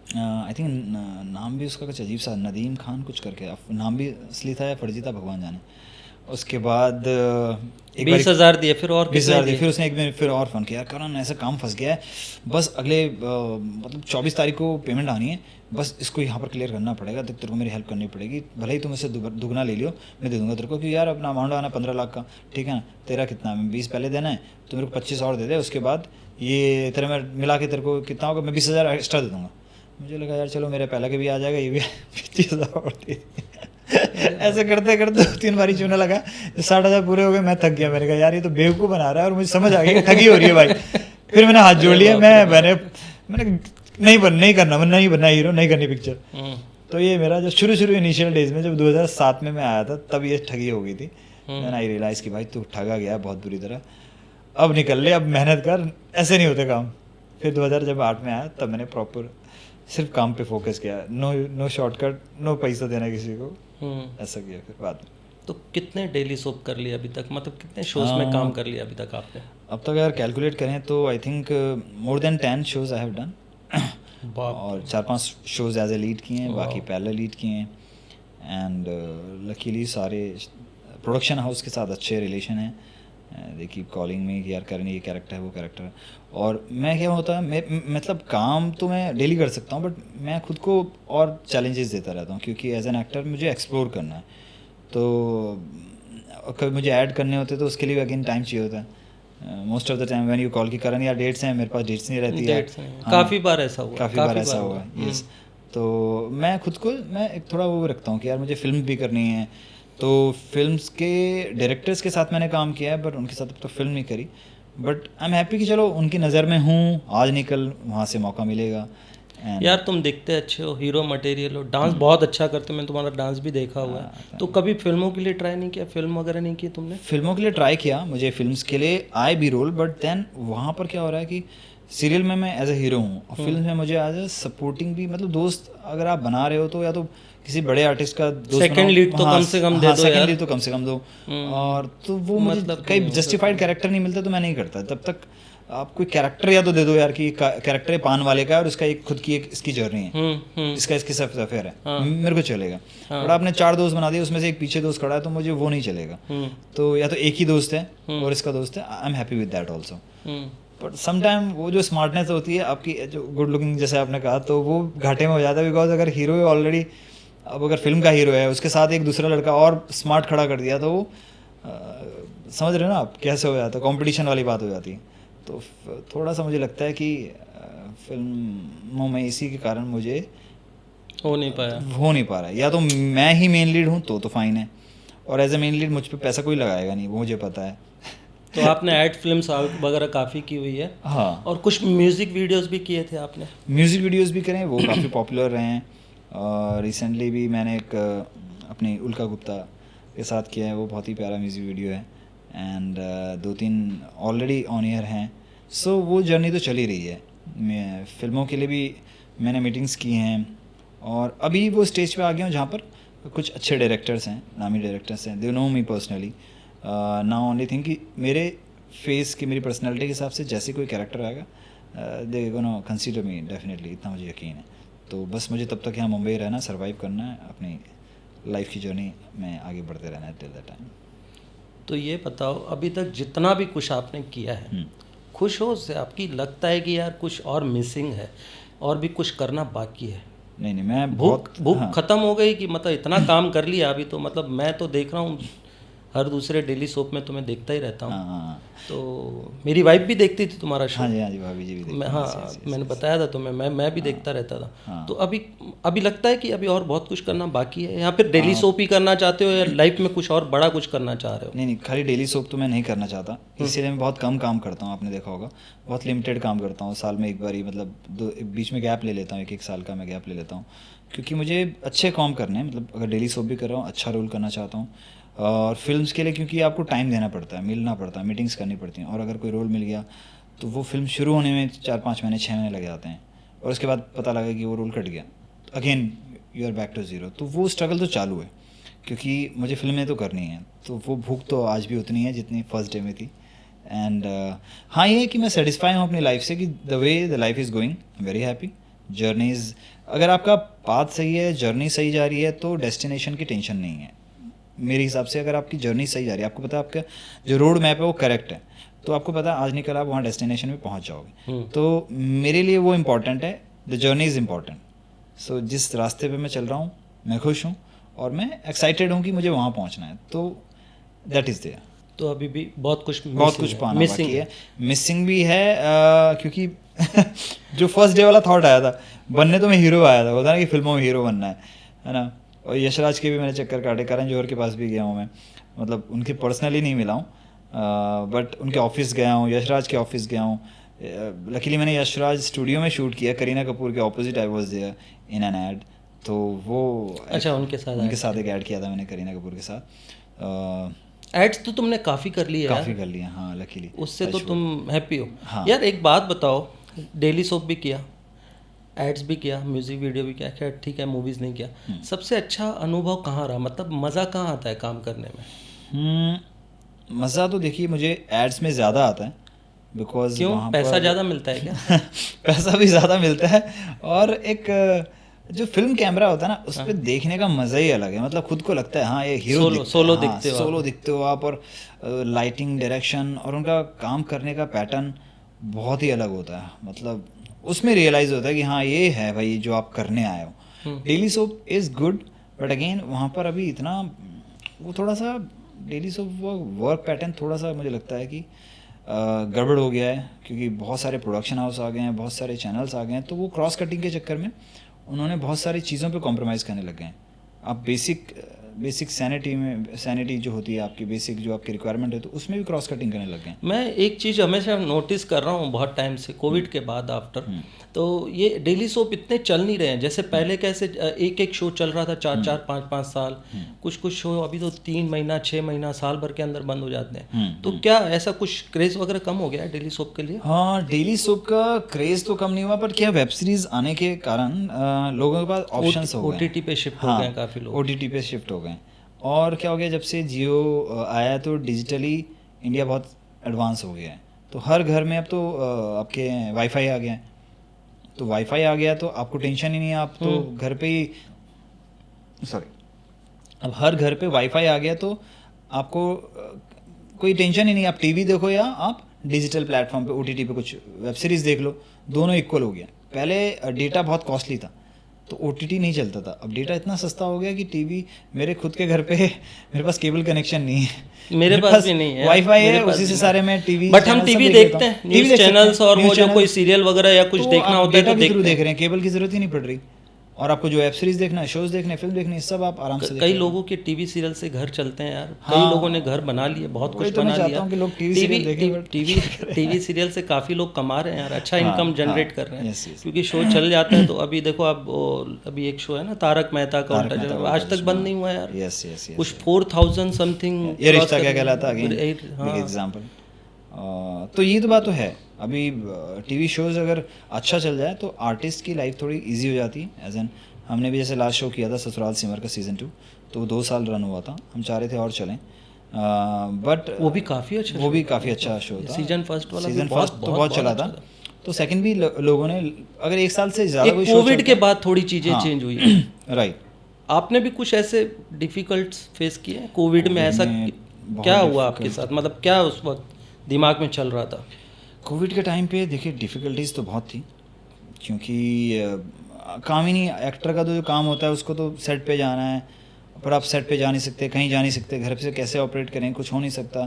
आई थिंक नाम भी उसका कुछ अजीब सा, नदीम खान कुछ करके, नाम भी असली था या फर्जी था भगवान जाने। उसके बाद 20,000 दिए, फिर और 20,000 दिए, फिर उसने एक दिन फिर और फ़ोन किया, यार करण ऐसा काम फंस गया है, बस अगले मतलब 24 तारीख को पेमेंट आनी है, बस इसको यहाँ पर क्लियर करना पड़ेगा, तो तेरे को मेरी हेल्प करनी पड़ेगी, भले ही तुम इससे दुगना ले लियो, मैं दे दूँगा तेरे को, क्योंकि यार अपना अमाउंट आना 15 लाख का, ठीक है ना, तेरा कितना है, 20 पहले देना है, तो मेरे को 25 और दे दे, उसके बाद ये तेरे में मिला के तेरे को कितना होगा, मैं 20,000 एक्स्ट्रा दे दूँगा। मुझे लगा यार चलो मेरे पहले के भी आ जाएगा, ये भी 25,000 और दे। ऐसे करते करते 2-3 बारी चूना लगा, 60,000 पूरे हो गए, मैं थक गया। मैंने कहा यार ये तो बेवकूफ़ बना रहा है, और मुझे समझ आ गया ठगी हो रही है भाई। फिर मैंने हाथ जोड़ लिया, मैंने नहीं करना, मैं नहीं बनना हीरो, नहीं करनी पिक्चर। तो ये मेरा जो शुरू इनिशियल डेज में जब 2007 में मैं आया था, तब ये ठगी हो गई थी। मैंने आई रियलाइज़ कि भाई तू ठगा गया बहुत बुरी तरह, अब निकल ले, अब मेहनत कर, ऐसे नहीं होते काम। फिर 2008 में आया, तब मैंने प्रॉपर सिर्फ काम पे फोकस किया, नो शॉर्टकट, नो पैसा देना किसी को, ऐसा किया फिर बाद में। तो कितने डेली सोप कर लिया अभी तक, मतलब कितने शोज में काम कर लिया अभी तक आपने? अब तक अगर कैलकुलेट करें तो I think more than 10 shows I have done. और 4-5 शोज़ एज ए लीड किए हैं, बाकी पहले लीड किए हैं। एंड लकीली सारे प्रोडक्शन हाउस के साथ अच्छे रिलेशन हैं, दे कीप कॉलिंग में कि यार करनी ये कैरेक्टर है वो कैरेक्टर है। और मैं क्या होता है, मतलब काम तो मैं डेली कर सकता हूँ, बट मैं खुद को और चैलेंजेस देता रहता हूँ, क्योंकि एज एन एक्टर मुझे एक्सप्लोर करना है। तो कभी मुझे ऐड करने होते तो उसके लिए अगेन टाइम चाहिए होता है। Most of the time when you call की करण यार डेट्स हैं, मेरे पास डेट्स नहीं रहती है। हाँ, काफ़ी बार ऐसा हुआ। यस। तो मैं खुद को मैं एक थोड़ा वो रखता हूँ कि यार मुझे फिल्म भी करनी है, तो फिल्म्स के डायरेक्टर्स के साथ मैंने काम किया है, बट उनके साथ अब तो फिल्म नहीं करी। बट आई एम हैप्पी कि चलो उनकी नज़र में हूँ, आज निकल वहाँ से मौका मिलेगा। एंड यार तुम दिखते अच्छे हो, हीरो मटेरियल हो, डांस बहुत अच्छा करते हो, मैंने तुम्हारा डांस भी देखा हुआ है। तो कभी फिल्मों के लिए ट्राई नहीं किया, फिल्म वगैरह नहीं की तुमने? फिल्मों के लिए ट्राई किया, मुझे फिल्म्स के लिए आए भी रोल, बट देन वहाँ पर क्या हो रहा है कि सीरियल में मैं एज ए हीरो हूँ और फिल्म में मुझे एज ए सपोर्टिंग भी, मतलब दोस्त अगर आप बना रहे हो तो या तो किसी बड़े आर्टिस्ट का दोस्त Second बनाओ। lead तो कम से कम दे दो सेकंड यार। लीड तो कम से कम दो। और तो वो मुझे मतलब कई नहीं हो जस्टिफाइड कैरेक्टर नहीं मिलता तो मैं नहीं करता। तब तक आप कोई कैरेक्टर या तो दे दो यार कि कैरेक्टर पान वाले का है और इसका एक खुद की एक इसकी जर्नी है, इसका इसकी सब अफेयर है, मेरे को चलेगा। बट आपने 4 दोस्त बना दिए, उसमें से एक पीछे दोस्त खड़ा है तो मुझे वो नहीं चलेगा। तो या तो एक ही दोस्त है और इसका दोस्त है, I am happy with that also. But sometime वो जो स्मार्टनेस होती है आपकी, जो गुड लुकिंग जैसे आपने कहा, तो वो घाटे में हो जाता है। बिकॉज अगर हीरो है ऑलरेडी, अब अगर फिल्म का हीरो है उसके साथ एक दूसरा लड़का और स्मार्ट खड़ा कर दिया तो वो समझ रहे हो ना आप कैसे हो जाता है, कॉम्पिटिशन वाली बात हो जाती है। तो थोड़ा सा मुझे लगता है कि फिल्मों में इसी के कारण मुझे हो नहीं पाया। हो नहीं पा रहा है। या तो मैं ही मेन लीड हूँ तो फाइन है, और एज ए मेन लीड मुझ पे पैसा कोई लगाएगा नहीं, वो मुझे पता है। तो आपने एड फिल्म्स वगैरह काफ़ी की हुई है, हाँ, और कुछ म्यूजिक वीडियोस भी किए थे आपने? म्यूज़िक वीडियोस भी करें, वो काफ़ी पॉपुलर रहे हैं। और रिसेंटली भी मैंने एक अपनी उल्का गुप्ता के साथ किया है, वो बहुत ही प्यारा म्यूज़िक वीडियो है। एंड 2-3 ऑलरेडी ऑन ईयर हैं। सो वो जर्नी तो चल ही रही है। मैं फिल्मों के लिए भी मैंने मीटिंग्स की हैं, और अभी वो स्टेज पे आ गया हूँ जहाँ पर कुछ अच्छे डायरेक्टर्स हैं, नामी डायरेक्टर्स हैं, they know me personally. Now only thing कि मेरे फेस की, मेरी पर्सनैलिटी के हिसाब से जैसे कोई कैरेक्टर आएगा they gonna consider me definitely, इतना मुझे यकीन है। तो बस मुझे तब तक यहाँ मुंबई रहना, सर्वाइव करना है, अपनी लाइफ की जर्नी में आगे बढ़ते रहना है टिल दैट टाइम। तो ये बताओ, अभी तक जितना भी कुछ आपने किया है, खुश हो उससे? आपकी लगता है कि यार कुछ और मिसिंग है, और भी कुछ करना बाकी है? नहीं नहीं, मैं भूख बहुत हाँ, खत्म हो गई कि मतलब इतना काम कर लिया अभी तो? मतलब मैं तो देख रहा हूँ हर दूसरे डेली सोप में तुम्हें देखता ही रहता हूँ। हाँ तो मेरी वाइफ भी देखती थी तुम्हारा शो। हाँ जी, हाँ जी, भाभी जी भी देखते मैं हैं, हाँ yes, yes, yes, मैंने yes। बताया था तुम्हें, मैं भी देखता रहता था। हाँ। तो अभी लगता है कि अभी और बहुत कुछ करना बाकी है, या फिर डेली सोप ही करना चाहते हो, या लाइफ में कुछ और बड़ा कुछ करना चाह रहे हो? नहीं नहीं, खाली डेली सोप तो मैं नहीं करना चाहता, इसीलिए मैं बहुत कम काम करता हूँ। आपने देखा होगा बहुत लिमिटेड काम करता हूँ, साल में एक बार ही, मतलब बीच में गैप ले लेता हूँ, 1-1 साल का मैं गैप ले लेता हूँ, क्योंकि मुझे अच्छे काम करने हैं। मतलब अगर डेली सोप भी कर रहा हूँ, अच्छा रोल करना चाहता हूँ। और फिल्म्स के लिए क्योंकि आपको टाइम देना पड़ता है, मिलना पड़ता है, मीटिंग्स करनी पड़ती हैं, और अगर कोई रोल मिल गया तो वो फिल्म शुरू होने में 4-5 महीने 6 महीने लग जाते हैं, और उसके बाद पता लगा कि वो रोल कट गया, again you are back to zero. तो वो स्ट्रगल तो चालू है, क्योंकि मुझे फिल्में तो करनी है, तो वो भूख तो आज भी उतनी है जितनी फर्स्ट डे में थी। एंड हाँ, ये है कि मैं सेटिस्फाई हूँ अपनी लाइफ से कि the way the life is going, very happy. Journeys, अगर आपका पाथ सही है, जर्नी सही जा रही है, तो डेस्टिनेशन की टेंशन नहीं है मेरे हिसाब से। अगर आपकी जर्नी सही जा रही है, आपको पता है आपका जो रोड मैप है वो करेक्ट है, तो आपको पता है आज नहीं कल आप वहाँ डेस्टिनेशन में पहुँच जाओगे। तो मेरे लिए वो इम्पॉर्टेंट है, द जर्नी इज़ इम्पॉर्टेंट। सो जिस रास्ते पे मैं चल रहा हूँ मैं खुश हूँ, और मैं एक्साइटेड हूँ कि मुझे वहाँ पहुँचना है, तो दैट इज़ देयर। तो अभी भी बहुत कुछ पाना बाकी है, मिसिंग भी है, क्योंकि जो फर्स्ट डे वाला थॉट आया था, बनने तो मैं हीरो आया था, होता ना कि फिल्मों में हीरो बनना है ना। और यशराज के भी मैंने चक्कर काटे, करण जौहर के पास भी गया हूँ मैं, मतलब उनके पर्सनली नहीं मिला हूँ, बट उनके ऑफिस गया हूँ, यशराज के ऑफिस गया हूँ। लकीली मैंने यशराज स्टूडियो में शूट किया, करीना कपूर के opposite I was there in an ad, तो वो अच्छा उनके साथ एक ऐड किया था मैंने करीना कपूर के साथ। एड्स तो तुमने काफ़ी कर लिए काफ़ी यार, कर लिया हाँ, लकीली उससे तो तुम हैप्पी हो। हाँ। यार एक बात बताओ, डेली सोप भी किया, एड्स भी किया, म्यूज़िक वीडियो भी किया, खैर ठीक है मूवीज़ नहीं किया, सबसे अच्छा अनुभव कहाँ रहा? मतलब मज़ा कहाँ आता है काम करने में? मज़ा तो देखिए मुझे एड्स में ज़्यादा आता है, बिकॉज क्यों, पैसा ज़्यादा मिलता है क्या? पैसा भी ज़्यादा मिलता है, और एक जो फिल्म कैमरा होता है ना, उस पर देखने का मज़ा ही अलग है। मतलब खुद को लगता है हाँ ये हीरो सोलो दिखते हो, सोलो दिखते हो आप, और लाइटिंग, डायरेक्शन और उनका काम करने का पैटर्न बहुत ही अलग होता है। मतलब उसमें रियलाइज़ होता है कि हाँ ये है भाई जो आप करने आए हो। Daily soap is good, but again वहाँ पर अभी इतना वो थोड़ा सा डेली सोप वर्क पैटर्न थोड़ा सा मुझे लगता है कि गड़बड़ हो गया है, क्योंकि बहुत सारे प्रोडक्शन हाउस आ गए हैं, बहुत सारे चैनल्स आ गए हैं, तो वो क्रॉस कटिंग के चक्कर में उन्होंने बहुत सारी चीज़ों पे कॉम्प्रोमाइज़ करने लग गए हैं। आप बेसिक बेसिक सैनिटी जो होती है आपकी, बेसिक जो आपकी रिक्वायरमेंट है, तो उसमें भी क्रॉस कटिंग करने लग गए हैं। मैं एक चीज़ हमेशा नोटिस कर रहा हूँ बहुत टाइम से, कोविड के बाद आफ्टर, तो ये डेली सोप इतने चल नहीं रहे हैं जैसे पहले। कैसे एक एक शो चल रहा था 4-4 5-5 साल, कुछ कुछ शो अभी तो 3 महीना 6 महीना साल भर के अंदर बंद हो जाते हैं। तो क्या ऐसा कुछ क्रेज वगैरह कम हो गया है डेली सोप के लिए? हाँ, डेली सोप का क्रेज तो कम नहीं हुआ, पर क्या वेब सीरीज आने के कारण लोगों के पास ऑप्शंस हो गए, OTT पे शिफ्ट हो हाँ, गए हैं काफ़ी लोग। OTT पे शिफ्ट हो गए। और क्या हो गया, जब से जियो आया तो डिजिटली इंडिया बहुत एडवांस हो गया है। तो हर घर में अब तो आपके वाईफाई आ गया है। तो वाईफाई आ गया तो आपको टेंशन ही नहीं है, आप तो घर पे ही, सॉरी, अब हर घर पे वाईफाई आ गया तो आपको कोई टेंशन ही नहीं। आप टीवी देखो या आप डिजिटल प्लेटफॉर्म पे OTT पे कुछ वेब सीरीज देख लो, दोनों इक्वल हो गया। पहले डेटा बहुत कॉस्टली था तो OTT नहीं चलता था, अब डेटा इतना सस्ता हो गया कि टीवी, मेरे खुद के घर पे मेरे पास केबल कनेक्शन नहीं है, मेरे पास भी नहीं है, वाईफाई है, मेरे पास उसी भी से नहीं। सारे मैं टीवी बट हम टीवी देखते हैं, न्यूज़ चैनल्स और वो जो कोई सीरियल वगैरह या कुछ देखना होता है तो डेटा के थ्रू देखते देख हैं। रहे हैं, केबल की जरूरत ही नहीं पड़ रही। और आपको जो वेब सीरीज देखना है, शोज देखने, फिल्म देखनी है, सब आप आराम से देख कई रहे हैं। लोगों के टीवी सीरियल से घर चलते हैं यार, कई हाँ, लोगों ने घर बना लिए, बहुत वही कुछ तो मैं बना चाहता लिया। हूँ कि लोग टीवी सीरियल देखें, बट टीवी सीरियल से काफ़ी लोग कमा रहे हैं यार, अच्छा हाँ, इनकम जनरेट हाँ, कर रहे हैं, yes, yes। क्योंकि शो चल जाता है। तो अभी देखो आप अभी एक शो है ना तारक मेहता का तारक उल्टा मेहता का चश्मा, उल्टा आज तक चश्मा। बंद नहीं हुआ यार। Yes yes yes. कुछ 4000 समथिंग। ये रिश्ता क्या कहलाता, अगेन बिग एग्जांपल। तो ये तो बात तो है। अभी टीवी शोज अगर अच्छा चल जाए तो आर्टिस्ट की लाइफ थोड़ी इजी हो जाती है। एज एन हमने भी जैसे लास्ट शो किया था ससुराल सिमर का सीज़न 2, तो वो 2 साल रन हुआ था, हम चाह रहे थे और चलें, बट वो भी काफ़ी अच्छा, वो भी काफ़ी अच्छा शो था। सीजन फर्स्ट वाला भी सीजन बहुत फर्स्ट तो बहुत चला अच्छा था। तो सेकंड भी लोगों ने, अगर 1 साल से ज़्यादा एक कोई शो कोविड के बाद थोड़ी चीज़ें हाँ। चेंज हुई है। राइट। आपने भी कुछ ऐसे डिफिकल्ट फेस किए हैं कोविड में? ऐसा बहुत क्या हुआ आपके साथ, मतलब क्या उस वक्त दिमाग में चल रहा था? कोविड के टाइम पे देखिए डिफ़िकल्टीज़ तो बहुत थी, क्योंकि काम ही नहीं, एक्टर का तो जो काम होता है उसको तो सेट पे जाना है, पर आप सेट पे जा नहीं सकते, कहीं जा नहीं सकते, घर से कैसे ऑपरेट करें, कुछ हो नहीं सकता।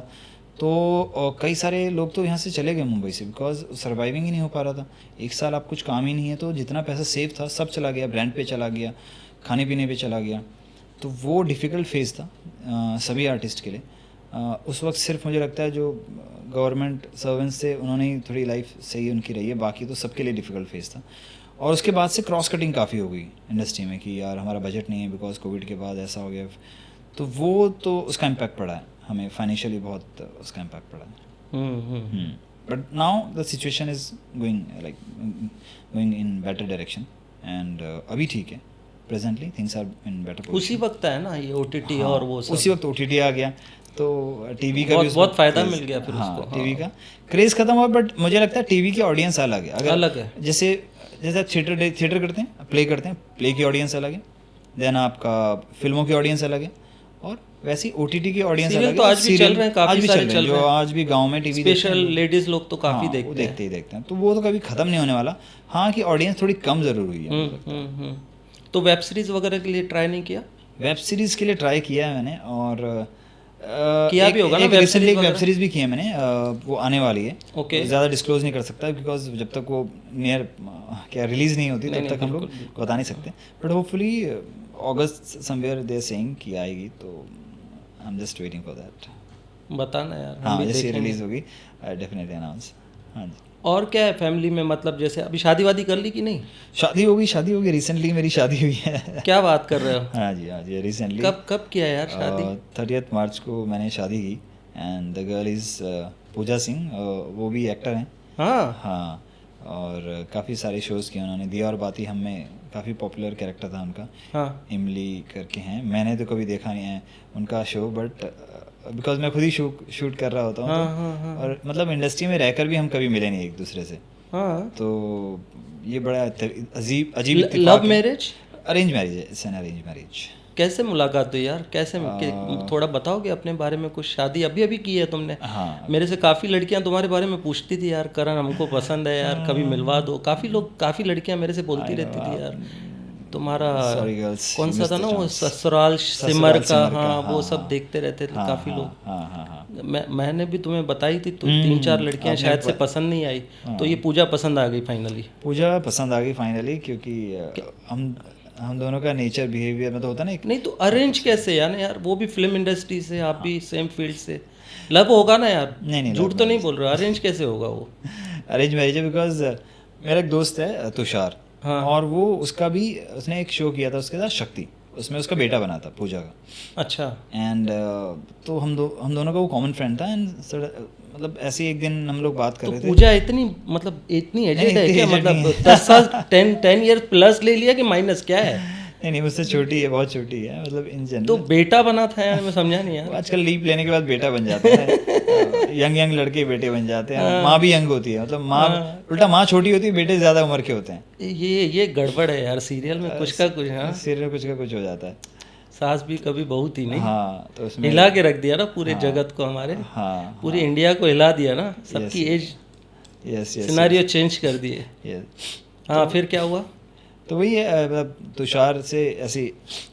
तो कई सारे लोग तो यहाँ से चले गए मुंबई से, बिकॉज सर्वाइविंग ही नहीं हो पा रहा था। 1 साल आप कुछ काम ही नहीं है, तो जितना पैसा सेव था सब चला गया, ब्रांड पे चला गया, खाने पीने पे चला गया। तो वो डिफ़िकल्ट फेज़ था सभी आर्टिस्ट के लिए। उस वक्त सिर्फ मुझे लगता है जो गवर्नमेंट सर्वेंट्स थे उन्होंने ही थोड़ी लाइफ सही उनकी रही है, बाकी तो सबके लिए डिफ़िकल्ट फेज़ था। और उसके बाद से क्रॉस कटिंग काफ़ी हो गई इंडस्ट्री में कि यार हमारा बजट नहीं है, बिकॉज कोविड के बाद ऐसा हो गया। तो वो तो उसका इम्पैक्ट पड़ा है हमें, फाइनेंशियली बहुत उसका इम्पैक्ट पड़ा है। But now the situation is going in better direction, and अभी ठीक है, presently things are in better. उसी वक्त है ना ये OTT और वो सब, उसी वक्त OTT आ गया, तो टीवी का भी बहुत फ़ायदा मिल गया फिर हाँ, उसको। टीवी का क्रेज़ खत्म हुआ, बट मुझे लगता है टीवी की ऑडियंस अलग है। अगर अलग है, जैसे जैसे थिएटर करते हैं, प्ले करते हैं, प्ले की ऑडियंस अलग है, देन आपका फिल्मों की ऑडियंस अलग है, और वैसी OTT की ऑडियंस अलग है। तो आज भी चल रहे हैं, काफ़ी सारे चल रहे हैं, जो आज भी गांव में टीवी स्पेशल लेडीज़ लोग तो काफ़ी वो देखते हैं। देखते हैं, तो वो तो कभी ख़त्म नहीं होने वाला। हाँ, कि ऑडियंस थोड़ी कम ज़रूर हुई है। तो वेब सीरीज़ वगैरह के लिए ट्राई नहीं किया? वेब सीरीज़ के लिए ट्राई किया है मैंने, और किया भी होगा ना, रिसेंटली एक वेब सीरीज़ भी की है मैंने, वो आने वाली है। ओके। ज़्यादा डिस्क्लोज नहीं कर सकता, बिकॉज जब तक वो नियर क्या रिलीज़ नहीं होती तब तक हम लोग बता नहीं सकते, but hopefully August somewhere they saying कि आएगी, तो I am just waiting for that. बताना यार, हम हाँ, भी जैसे देखेंगे। रिलीज़ होगी डेफिनेटली अनाउंस। हाँ जी। और क्या है फैमिली में, मतलब जैसे अभी शादी वादी कर ली कि नहीं? शादी होगी, रिसेंटली मेरी शादी हुई है। क्या बात कर रहे हो? हाँ जी, रिसेंटली। कब किया यार शादी? 30 मार्च को मैंने शादी की, एंड द गर्ल इज़ पूजा सिंह, वो भी एक्टर हैं। हाँ, और काफ़ी सारे शोज़ किए उन्होंने, दिया और बाती हम में काफ़ी पॉपुलर कैरेक्टर था उनका। हाँ, इमली करके हैं, मैंने तो कभी देखा नहीं है उनका शो, बट बिकॉज मैं खुद ही शूट कर रहा होता हूँ, हाँ, और मतलब इंडस्ट्री में रहकर भी हम कभी मिले नहीं एक दूसरे से, हाँ। तो ये बड़ा अजीब लव मैरिज, अरेंज मैरिज है, इट्स एन अरेंज मैरिज। कैसे मुलाकात हुई यार, कैसे थोड़ा बताओगे अपने बारे में कुछ? शादी अभी अभी की है तुमने? हाँ, मेरे से काफ़ी लड़कियां तुम्हारे बारे में पूछती थी यार, करण हमको पसंद है यार, कभी मिलवा दो। काफ़ी लड़कियां मेरे से बोलती रहती थी यार, तुम्हारा Sorry girls, कौन सा missed था the ना वो chance. ससुराल सिमर का, सिमर का, हाँ, वो हाँ, सब देखते रहते थे काफ़ी लोग। हाँ। मैंने भी तुम्हें बताई थी, तो 3-4 लड़कियां शायद से पसंद नहीं आई, तो ये पूजा पसंद आ गई फाइनली। पूजा पसंद आ गई फाइनली, क्योंकि हम हम दोनों का नेचर बिहेवियर मतलब होता ना एक नहीं तो अरेंज कैसे यार वो भी फिल्म इंडस्ट्री से, आप भी सेम फील्ड से, लव होगा ना यार? नहीं झूठ तो नहीं बोल रहे हो, अरेंज कैसे होगा वो? अरेंज मैरिज है बिकॉज मेरा एक दोस्त है तुषार, हाँ। और वो उसका भी उसने एक शो किया था उसके साथ शक्ति, उसमें उसका बेटा बना था पूजा का। अच्छा। एंड तो हम दोनों का वो कॉमन फ्रेंड था। एंड मतलब ऐसे ही एक दिन हम लोग बात कर तो रहे थे। पूजा इतनी मतलब इतनी एजेड है इतनी क्या? aged मतलब नहीं है। 10 साल 10 ईयर प्लस ले लिया कि माइनस क्या है? नहीं मुझसे छोटी है, बहुत छोटी है, मतलब इन तो जनरल। बेटा बना था यार, मैं समझा नहीं यार। आजकल लीव लेने के बाद बेटा बन जाता है, यंग यंग लड़के बेटे बन जाते हैं। माँ भी यंग होती है, मतलब माँ उल्टा माँ छोटी होती है, बेटे ज़्यादा उम्र के होते हैं। ये गड़बड़ है यार, सीरियल में कुछ का कुछ। हाँ, सिर में कुछ का कुछ हो जाता है। सास भी कभी बहू थी नहीं, हाँ तो उसमें हिला के रख दिया ना पूरे जगत को, हमारे हाँ पूरी इंडिया को हिला दिया ना, सबकी एज यस यस सिनारियो चेंज कर दिए। यस। हाँ, फिर क्या हुआ? तो वही है, मतलब तुषार से ऐसी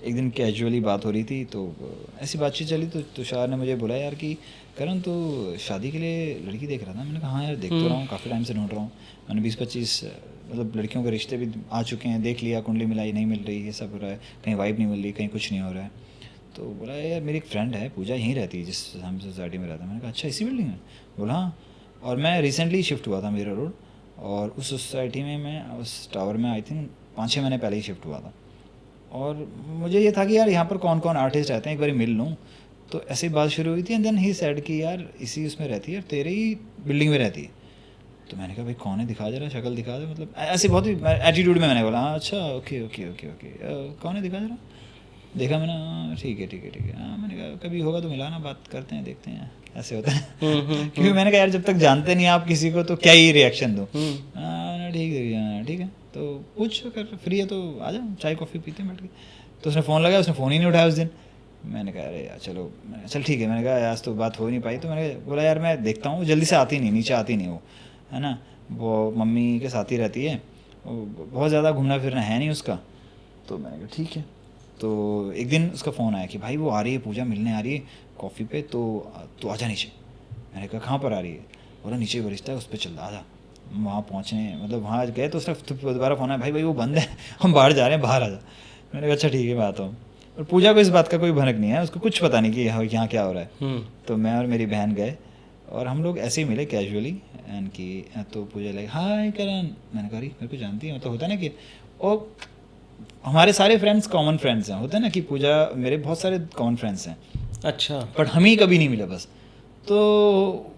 एक दिन कैजुअली बात हो रही थी, तो ऐसी बातचीत चली, तो तुषार ने मुझे बोला यार कि करण तू शादी के लिए लड़की देख रहा था। मैंने कहा हाँ यार देख तो रहा हूँ, काफ़ी टाइम से ढूंढ रहा हूँ। मैंने 20-25 मतलब लड़कियों के रिश्ते भी आ चुके हैं, देख लिया, कुंडली मिलाई, नहीं मिल रही, ये सब हो रहा है, कहीं वाइब नहीं मिल रही, कहीं कुछ नहीं हो रहा है। तो बोला यार मेरी एक फ्रेंड है पूजा, यहीं रहती है जिस हम सोसाइटी में रहता है। मैंने कहा अच्छा इसी बिल्डिंग में? बोला हाँ। और मैं रिसेंटली शिफ्ट हुआ था मीरा रोड, और उस सोसाइटी में मैं उस टावर में आई थिंक 5-6 महीने पहले ही शिफ्ट हुआ था। और मुझे ये था कि यार यहाँ पर कौन कौन आर्टिस्ट रहते हैं, एक बार मिल लूँ। तो ऐसी बात शुरू हुई थी। एंड देन ही सेड कि यार इसी उसमें रहती है, तेरे ही बिल्डिंग में रहती है। तो मैंने कहा भाई कौन है, दिखा जरा, शक्ल दिखा दे, मतलब ऐसे बहुत ही एटीट्यूड में मैंने बोला हाँ अच्छा ओके ओके ओके ओके कौन है दिखा जरा। देखा मैंने, हाँ ठीक है ठीक है ठीक है, हाँ मैंने कहा कभी होगा तो मिलाना, बात करते हैं, देखते हैं, ऐसे होता है। क्योंकि मैंने कहा यार जब तक जानते नहीं आप किसी को तो क्या ही रिएक्शन दो। हाँ ठीक है, हाँ ठीक है, तो पूछ कर फ्री है तो आ जाओ, चाय कॉफ़ी पीते हैं बैठ के। तो उसने फ़ोन लगाया, उसने फ़ोन ही नहीं उठाया उस दिन। मैंने कहा अरे यार चलो, चल ठीक है। मैंने कहा आज तो बात हो नहीं पाई, तो मैंने बोला यार मैं देखता हूँ, जल्दी से आती नहीं, नीचे आती नहीं वो, है ना, वो मम्मी के साथ ही रहती है, बहुत ज़्यादा घूमना फिरना है नहीं उसका। तो मैंने कहा ठीक है। तो एक दिन उसका फ़ोन आया कि भाई वो आ रही है पूजा, मिलने आ रही है कॉफ़ी पे, तो आजा नीचे। मैंने कहा कहाँ पर आ रही है? बोला नीचे बरिस्ता है उस पर, चल आजा। वहाँ पहुँचने मतलब वहाँ गए तो उसका दोबारा फ़ोन आया, भाई वो बंद है, हम बाहर जा रहे हैं, बाहर आ जा। मैंने कहा अच्छा ठीक है मैं आता हूँ। और पूजा को इस बात का कोई भनक नहीं है, उसको कुछ पता नहीं कि यहाँ क्या हो रहा है। तो मैं और मेरी बहन गए, और हम लोग ऐसे ही मिले कैजुअली। एंड कि तो पूजा लाइक हाय करण। मैंने कहा मेरे को जानती है, मतलब होता है ना कि और हमारे सारे फ्रेंड्स कॉमन फ्रेंड्स हैं, होता है ना कि पूजा मेरे बहुत सारे कॉमन फ्रेंड्स हैं। अच्छा। बट हम ही कभी नहीं मिले बस। तो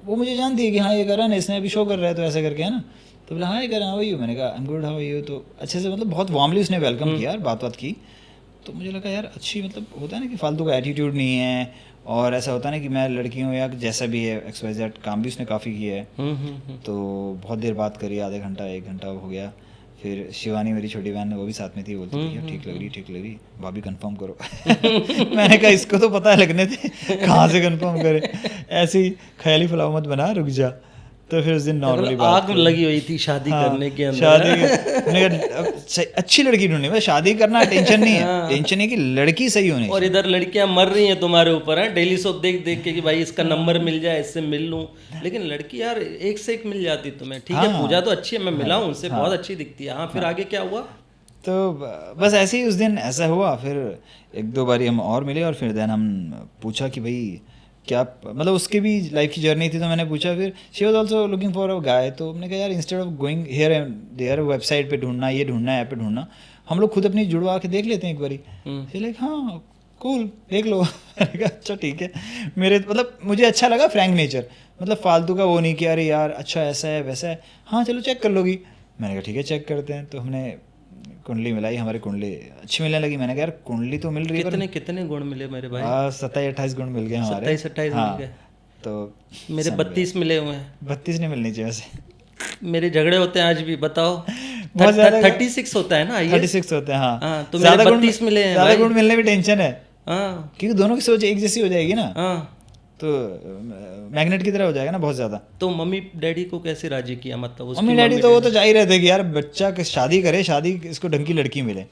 वो मुझे जानती है कि हाँ ये करण है, इसने अभी शो कर रहा है, तो ऐसे करके है ना। तो बोला हाँ ये करण हाउ आर यू। मैंने कहा I am good how are you. तो अच्छे से मतलब बहुत वार्मली उसने वेलकम किया, बात की। तो मुझे लगा यार अच्छी, मतलब होता है ना कि फालतू का एटीट्यूड नहीं है, और ऐसा होता है ना कि मैं लड़की हूँ या जैसा भी है XYZ, काम भी उसने काफ़ी किया है। तो बहुत देर बात करी, आधे घंटा 1 घंटा हो गया। फिर शिवानी मेरी छोटी बहन, वो भी साथ में थी, बोलती थी यार ठीक लग रही, भाभी कंफर्म करो। मैंने कहा इसको तो पता है लगने दे, कहाँ से कंफर्म करे, ऐसी ख्याली फुलाव मत बना, रुक जा। तो फिर उस दिन नॉर्मली बात आग लगी हुई थी शादी करने के अंदर। शादी मैंने कहा अच्छी लड़की ढूंढनी, बस शादी करना टेंशन नहीं है, टेंशन है कि लड़की सही होनी। और इधर लड़कियां मर रही हैं तुम्हारे ऊपर, है डेली सोप देख देख के कि भाई इसका नंबर मिल जाए, इससे मिल लूं। लेकिन लड़की यार एक से एक मिल जाती तुम्हें। ठीक है पूजा तो अच्छी है, मैं मिला हूँ उनसे, बहुत अच्छी दिखती है। हाँ फिर आगे क्या हुआ? तो बस ऐसे ही उस दिन ऐसा हुआ। फिर 1-2 बारी हम और मिले, और फिर देन हम पूछा कि भाई क्या, मतलब उसकी भी लाइफ की जर्नी थी। तो मैंने पूछा, फिर she was also looking for a guy. तो हमने कहा यार instead of going here and there website पे ढूंढना, ये ढूंढना, ऐप पे ढूंढना, हम लोग खुद अपनी जुड़वा के देख लेते हैं एक बारी। लाइक हाँ कूल, देख लो। मैंने कहा अच्छा ठीक है। मेरे मतलब मुझे अच्छा लगा फ्रैंक नेचर, मतलब फालतू का वो नहीं कि अरे यार अच्छा ऐसा है वैसा है, हाँ चलो चेक कर लोगी। मैंने कहा ठीक है चेक करते हैं। तो हमने कुंडली मिलाई, हमारी कुंडली अच्छी मिलने लगी। मैंने कहा यार कुंडली तो मिल रही है, कितने गुण मिले मेरे भाई? 27-28 गुण मिल गए हमारे। 27-28 हाँ, मिल गए। तो मेरे 32 मिले हुए हैं। 32 नहीं मिलनी चाहिए वैसे। मेरे झगड़े होते हैं आज भी, बताओ। बहुत ज़्यादा 36 होता है ना, 36 होते हैं हाँ। हाँ तो मेरे 32 मिले हैं ज़्यादा भाई। गुण मिलने में टेंशन है, हाँ क्योंकि दोनों की सोच एक जैसी हो जाएगी ना, हाँ। तो मैग्नेट की तरह हो जाएगा ना बहुत ज़्यादा। तो मम्मी डैडी को कैसे राजी किया? मतलब उसकी मम्मी डैडी तो वो तो जा ही रहे थे कि यार बच्चा शादी करे, शादी इसको ढंग की लड़की मिले।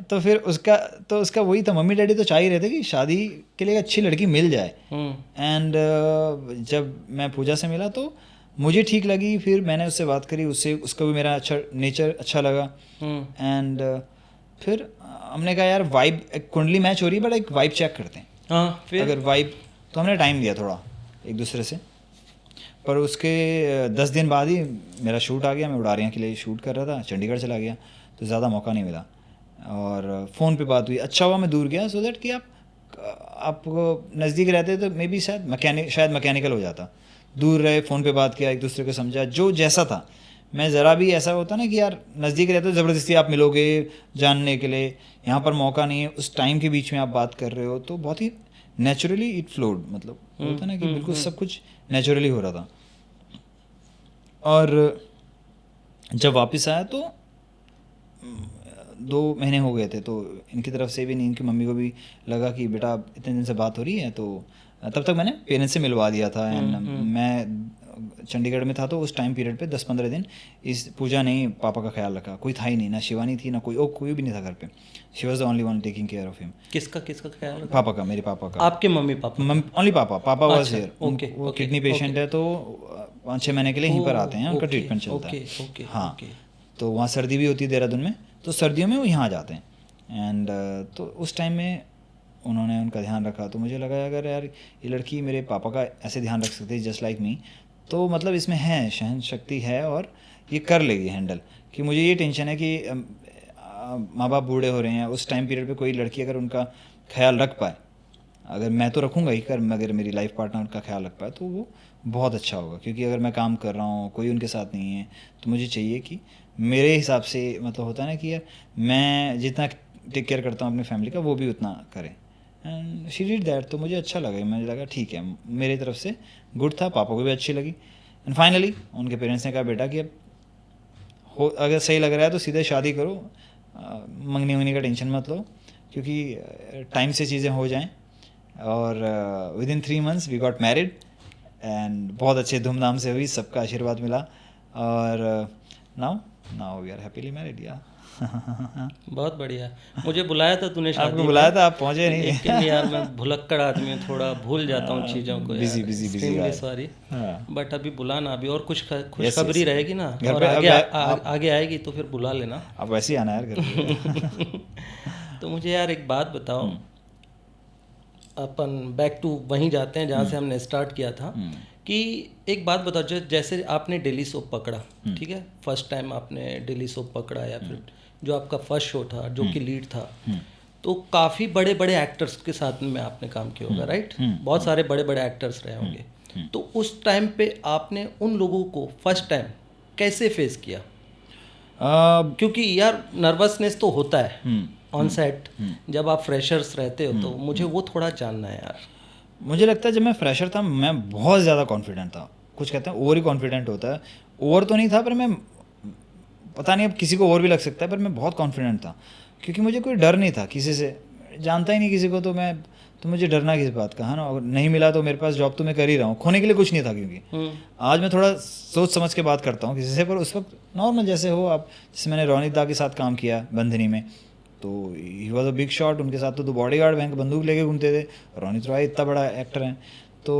तो फिर उसका वही था, मम्मी डैडी तो चाह ही रहे थे कि शादी के लिए अच्छी लड़की मिल जाए। एंड जब मैं पूजा से मिला तो मुझे ठीक लगी, फिर मैंने उससे बात करी, उससे उसका भी मेरा अच्छा नेचर अच्छा लगा। एंड फिर हमने कहा यार वाइब, एक कुंडली मैच हो रही है बट एक वाइब चेक करते हैं। हाँ फिर अगर वाइब, तो हमने टाइम दिया थोड़ा एक दूसरे से, पर उसके 10 दिन बाद ही मेरा शूट आ गया। मैं उड़ारियाँ के लिए शूट कर रहा था, चंडीगढ़ चला गया, तो ज़्यादा मौका नहीं मिला। और फ़ोन पे बात हुई, अच्छा हुआ मैं दूर गया, सो दैट कि आपको नज़दीक रहते तो मे बी शायद मैकेनिकल हो जाता। दूर रहे, फ़ोन पे बात किया, एक दूसरे को समझा, जो जैसा था। मैं ज़रा भी ऐसा होता ना कि यार नज़दीक रहते तो ज़बरदस्ती आप मिलोगे जानने के लिए, यहाँ पर मौका नहीं है, उस टाइम के बीच में आप बात कर रहे हो, तो बहुत ही नेचुरली इट फ्लोड, मतलब होता ना कि बिल्कुल सब कुछ नेचुरली हो रहा था। और जब वापस आया तो 2 महीने हो गए थे, तो इनकी तरफ से भी नहीं, इनकी मम्मी को भी लगा कि बेटा इतने दिन से बात हो रही है, तो तब तक मैंने पेरेंट्स से मिलवा दिया था। एंड मैं चंडीगढ़ में था, तो उस टाइम पीरियड पे 10-15 दिन इस पूजा ने पापा का ख्याल रखा। कोई था ही नहीं, ना शिवानी थी, ना कोई भी नहीं था घर पे। She was the only one taking care of him. किसका ख्याल रखा? पापा का, मेरे पापा का। आपके मम्मी पापा? ओनली पापा वॉज अच्छा, हियर। ओके, वो ओके, किडनी पेशेंट है, तो 5-6 महीने के लिए यहीं पर आते हैं, उनका ओके, ट्रीटमेंट चलता ओके, है। ओके, हाँ, ओके। तो वहाँ सर्दी भी होती है देहरादून में, तो सर्दियों में वो यहाँ आ जाते हैं। एंड तो उस टाइम में उन्होंने उनका ध्यान रखा, तो मुझे लगा अगर यार ये लड़की मेरे पापा का ऐसे ध्यान रख सकती है जस्ट लाइक मी, तो मतलब इसमें है सहन शक्ति है और ये कर लेगी हैंडल। कि मुझे ये टेंशन है कि माँ बाप बूढ़े हो रहे हैं, उस टाइम पीरियड पे कोई लड़की अगर उनका ख्याल रख पाए, अगर मैं तो रखूँगा ही, अगर मेरी लाइफ पार्टनर उनका ख्याल रख पाए तो वो बहुत अच्छा होगा। क्योंकि अगर मैं काम कर रहा हूँ, कोई उनके साथ नहीं है, तो मुझे चाहिए कि मेरे हिसाब से, मतलब होता है ना कि यार मैं जितना टेक केयर करता हूँ अपनी फैमिली का, वो भी उतना करें। एंड शी डिड दैट, तो मुझे अच्छा लगा। मुझे लगा ठीक है, मेरी तरफ से गुड था, पापा को भी अच्छी लगी। एंड फाइनली उनके पेरेंट्स ने कहा बेटा कि अब हो, अगर सही लग रहा है तो सीधे शादी करो, मंगनी वंगनी का टेंशन मत लो, क्योंकि टाइम से चीज़ें हो जाएं। और within 3 months we got married, and बहुत अच्छे धूमधाम से हुई, सबका आशीर्वाद मिला। और now we are happily married. Yeah बहुत बढ़िया। मुझे बुलाया था तूने शादी आपको बुलाया था, आप पहुंचे नहीं। लेकिन यार मैं भुलक्कड़ आदमी हूँ, थोड़ा भूल जाता हूँ चीज़ों को। बिजी एक्सट्रीमली सॉरी, हाँ। बट अभी बुलाना अभी, और कुछ Yes, खुशखबरी yes. रहेगी ना, घर और पे आगे आएगी तो फिर बुला लेना। आप वैसे ही आना यार घर पे। तो मुझे यार एक बात बताओ, अपन बैक टू वहीं जाते हैं जहाँ से हमने स्टार्ट किया था। कि एक बात बताओ, जैसे आपने डेली सोप पकड़ा, ठीक है, फर्स्ट टाइम आपने डेली सोप पकड़ा, या फिर जो आपका फर्स्ट शो था जो कि लीड था, तो काफ़ी बड़े बड़े एक्टर्स के साथ में आपने काम किया होगा, राइट? बहुत सारे बड़े बड़े एक्टर्स रहे होंगे। तो उस टाइम पे आपने उन लोगों को फर्स्ट टाइम कैसे फेस किया? क्योंकि यार नर्वसनेस तो होता है ऑन सेट, जब आप फ्रेशर्स रहते हो, तो मुझे वो थोड़ा जानना है यार। मुझे लगता है जब मैं फ्रेशर था, मैं बहुत ज़्यादा कॉन्फिडेंट था। कुछ कहते हैं ओवर ही कॉन्फिडेंट होता है, ओवर तो नहीं था, पर मैं, पता नहीं अब किसी को और भी लग सकता है, पर मैं बहुत कॉन्फिडेंट था। क्योंकि मुझे कोई डर नहीं था किसी से, जानता ही नहीं किसी को, तो मुझे डरना किस बात का, है ना। अगर नहीं मिला तो मेरे पास जॉब तो मैं कर ही रहा हूँ, खोने के लिए कुछ नहीं था। क्योंकि आज मैं थोड़ा सोच समझ के बात करता हूँ किसी से, पर उस वक्त नॉर्मल जैसे हो आप। जैसे मैंने रोनित दा के साथ काम किया बंधनी में, तो he was a big shot. उनके साथ तो बॉडी गार्ड बैंक बंदूक लेके घूमते थे। रोनित रॉय इतना बड़ा एक्टर हैं, तो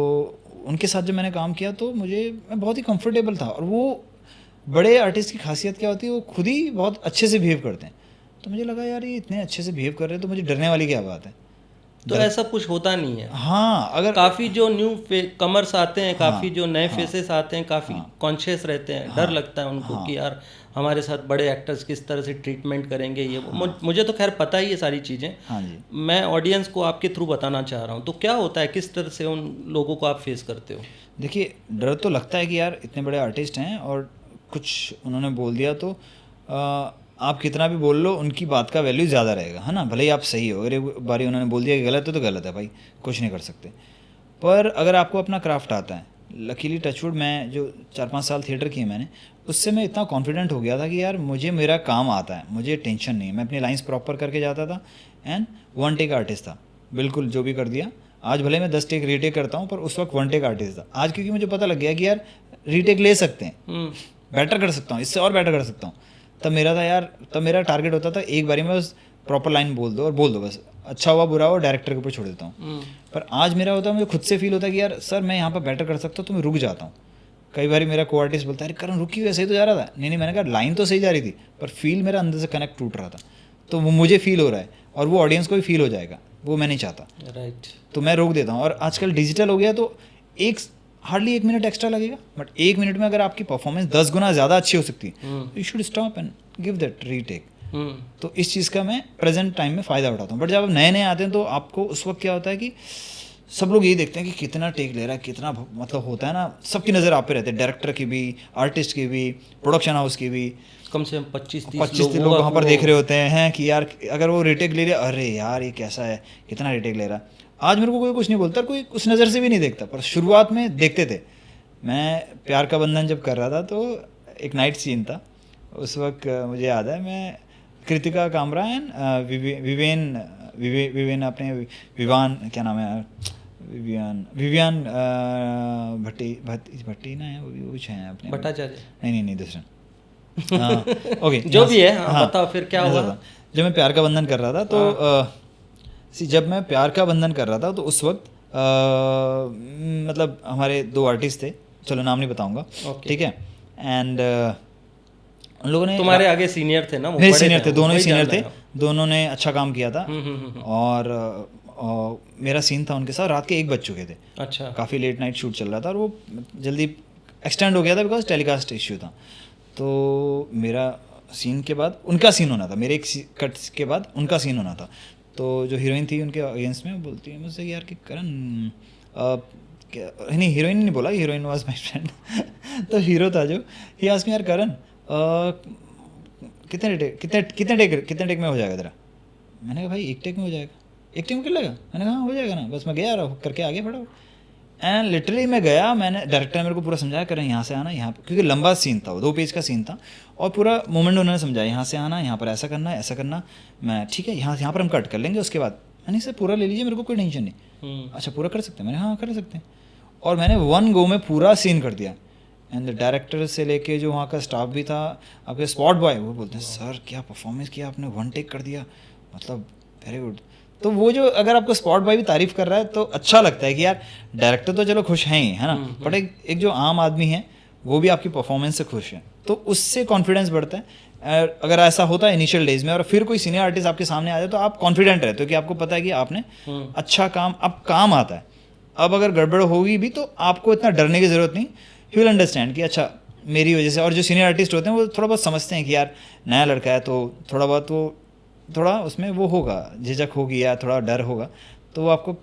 उनके साथ जब मैंने काम किया तो मैं बहुत ही कंफर्टेबल था। और वो बड़े आर्टिस्ट की खासियत क्या होती है, वो खुद ही बहुत अच्छे से बिहेव करते हैं। तो मुझे लगा यार ये इतने अच्छे से बिहेव कर रहे हैं, तो मुझे डरने वाली क्या बात है। तो ऐसा कुछ होता नहीं है। हाँ, अगर काफ़ी जो कमर्स आते हैं, काफ़ी जो नए फेसेस आते हैं, काफ़ी कॉन्शियस रहते हैं, डर लगता है उनको कि यार हमारे साथ बड़े एक्टर्स किस तरह से ट्रीटमेंट करेंगे, ये मुझे तो खैर पता ही है सारी चीज़ें। हाँ जी, मैं ऑडियंस को आपके थ्रू बताना चाह रहा हूँ। तो क्या होता है, किस तरह से उन लोगों को आप फेस करते हो? देखिए, डर तो लगता है कि यार इतने बड़े आर्टिस्ट हैं और कुछ उन्होंने बोल दिया तो आप कितना भी बोल लो, उनकी बात का वैल्यू ज़्यादा रहेगा, है ना। भले ही आप सही हो, अगर एक बारी उन्होंने बोल दिया कि गलत है तो गलत है भाई, कुछ नहीं कर सकते। पर अगर आपको अपना क्राफ्ट आता है, लकीली टचवुड, मैं जो 4-5 साल थिएटर किए मैंने, उससे मैं इतना कॉन्फिडेंट हो गया था कि यार मुझे मेरा काम आता है, मुझे टेंशन नहीं है। मैं अपनी लाइंस प्रॉपर करके जाता था, एंड 1 टेक आर्टिस्ट था, बिल्कुल जो भी कर दिया। आज भले मैं 10 टेक रीटेक करता हूँ, पर उस वक्त 1 टेक आर्टिस्ट था। आज क्योंकि मुझे पता लग गया कि यार रीटेक ले सकते हैं, बेटर कर सकता हूँ, इससे और बेटर कर सकता हूँ। तब मेरा टारगेट होता था एक बारी में बस प्रॉपर लाइन बोल दो बस, अच्छा हुआ बुरा हुआ डायरेक्टर के ऊपर छोड़ देता हूँ। पर आज मेरा होता है, मुझे खुद से फील होता है कि यार सर मैं यहाँ पर बेटर कर सकता हूँ, तो मैं रुक जाता हूँ। कई बार मेरा को आर्टिस्ट बोलता है, अरे करण रुकी हुई, सही तो जा रहा था। नहीं नहीं, मैंने कहा लाइन तो सही जा रही थी, पर फील मेरा अंदर से कनेक्ट टूट रहा था। तो वो मुझे फील हो रहा है और वो ऑडियंस को भी फील हो जाएगा, वो मैं नहीं चाहता। राइट। तो मैं रोक देता हूँ। और आजकल डिजिटल हो गया तो हार्डली 1 मिनट एक्स्ट्रा लगेगा, बट 1 मिनट में अगर आपकी परफॉर्मेंस 10 गुना ज़्यादा अच्छी हो सकती है, you should stop and give that retake. तो इस चीज़ का मैं प्रेजेंट टाइम में फ़ायदा उठाता हूँ। बट जब आप नए नए आते हैं तो आपको उस वक्त क्या होता है कि सब लोग यही देखते हैं कि कितना टेक ले रहा है, कितना मतलब होता है ना, सबकी नज़र आप पे रहती है, डायरेक्टर की भी, आर्टिस्ट की भी, प्रोडक्शन हाउस की भी। कम से कम 25-30 लोग वहाँ पर देख रहे होते हैं कि यार अगर वो रीटेक ले रहा, अरे यार ये कैसा है, कितना रीटेक ले रहा। आज मेरे को कोई कुछ नहीं बोलता, कोई उस नज़र से भी नहीं देखता, पर शुरुआत में देखते थे। मैं प्यार का बंधन जब कर रहा था तो एक नाइट सीन था, उस वक्त मुझे याद है, मैं कृतिका कामरा एंड विवेन अपने विवान, क्या नाम है, विवियान भट्टी ना है, वो भी कुछ है अपने, भट्टाचार्य। नहीं दूसरा। हाँ, ओके जो भी है। हाँ, बताओ फिर क्या हुआ। जब मैं प्यार का बंधन कर रहा था तो जब मैं प्यार का बंधन कर रहा था तो उस वक्त मतलब हमारे 2 आर्टिस्ट थे, चलो नाम नहीं बताऊंगा, ठीक है। एंड उन लोगों ने, तुम्हारे आगे सीनियर थे ना? वो मेरे बड़े सीनियर थे, दोनों ही वही सीनियर जान थे, रहा हूँ। दोनों ने अच्छा काम किया था। और मेरा सीन था उनके साथ, रात के 1 बज चुके थे, अच्छा। काफ़ी लेट नाइट शूट चल रहा था और वो जल्दी एक्सटेंड हो गया था बिकॉज टेलीकास्ट इश्यू था। तो मेरा सीन के बाद उनका सीन होना था, मेरे एक कट के बाद उनका सीन होना था। तो जो हीरोइन थी उनके अगेंस्ट में बोलती है मुझसे कि यार कि करण नहीं, हीरोइन नहीं बोला, हीरोइन वाज माय फ्रेंड। तो हीरो था जो, ही आस्क्ड मी यार करण कितने टेक में हो जाएगा तेरा? मैंने कहा भाई 1 टेक में हो जाएगा। 1 टेक में कर लेगा? मैंने कहा हाँ हो जाएगा ना, बस मैं गया रहा करके आगे फटाफट। एंड लिटरली मैं गया, मैंने डायरेक्टर ने मेरे को पूरा समझाया, करें यहाँ से आना, यहाँ पर, क्योंकि लंबा सीन था, वो 2 पेज का सीन था और पूरा मोमेंट उन्होंने समझाया, यहाँ से आना, यहाँ पर ऐसा करना, ऐसा करना। मैं ठीक है, यहाँ पर हम कट कर लेंगे, उसके बाद मैंने सर पूरा ले लीजिए, मेरे को कोई टेंशन नहीं। अच्छा पूरा कर सकते हैं? मैंने हाँ कर सकते हैं। और मैंने 1 गो में पूरा सीन कर दिया। एंड डायरेक्टर से लेके जो वहाँ का स्टाफ भी था, आपके स्पॉट बॉय, वो बोलते हैं सर क्या परफॉर्मेंस किया आपने, 1 टेक कर दिया, मतलब वेरी गुड। तो वो जो अगर आपको स्पॉट बॉय भी तारीफ कर रहा है तो अच्छा लगता है कि यार डायरेक्टर तो चलो खुश हैं ही, है ना, बट एक जो आम आदमी है वो भी आपकी परफॉर्मेंस से खुश है, तो उससे कॉन्फिडेंस बढ़ता है। अगर ऐसा होता है इनिशियल डेज में और फिर कोई सीनियर आर्टिस्ट आपके सामने आ जाए तो आप कॉन्फिडेंट रहते हो कि आपको पता है कि आपने अच्छा काम, अब काम आता है। अब अगर गड़बड़ होगी भी तो आपको इतना डरने की ज़रूरत नहीं, ही विल अंडरस्टैंड कि अच्छा मेरी वजह से। और जो सीनियर आर्टिस्ट होते हैं वो थोड़ा बहुत समझते हैं कि यार नया लड़का है, तो थोड़ा बहुत वो थोड़ा उसमें वो होगा, झिझक होगी या थोड़ा डर होगा, तो वो आपको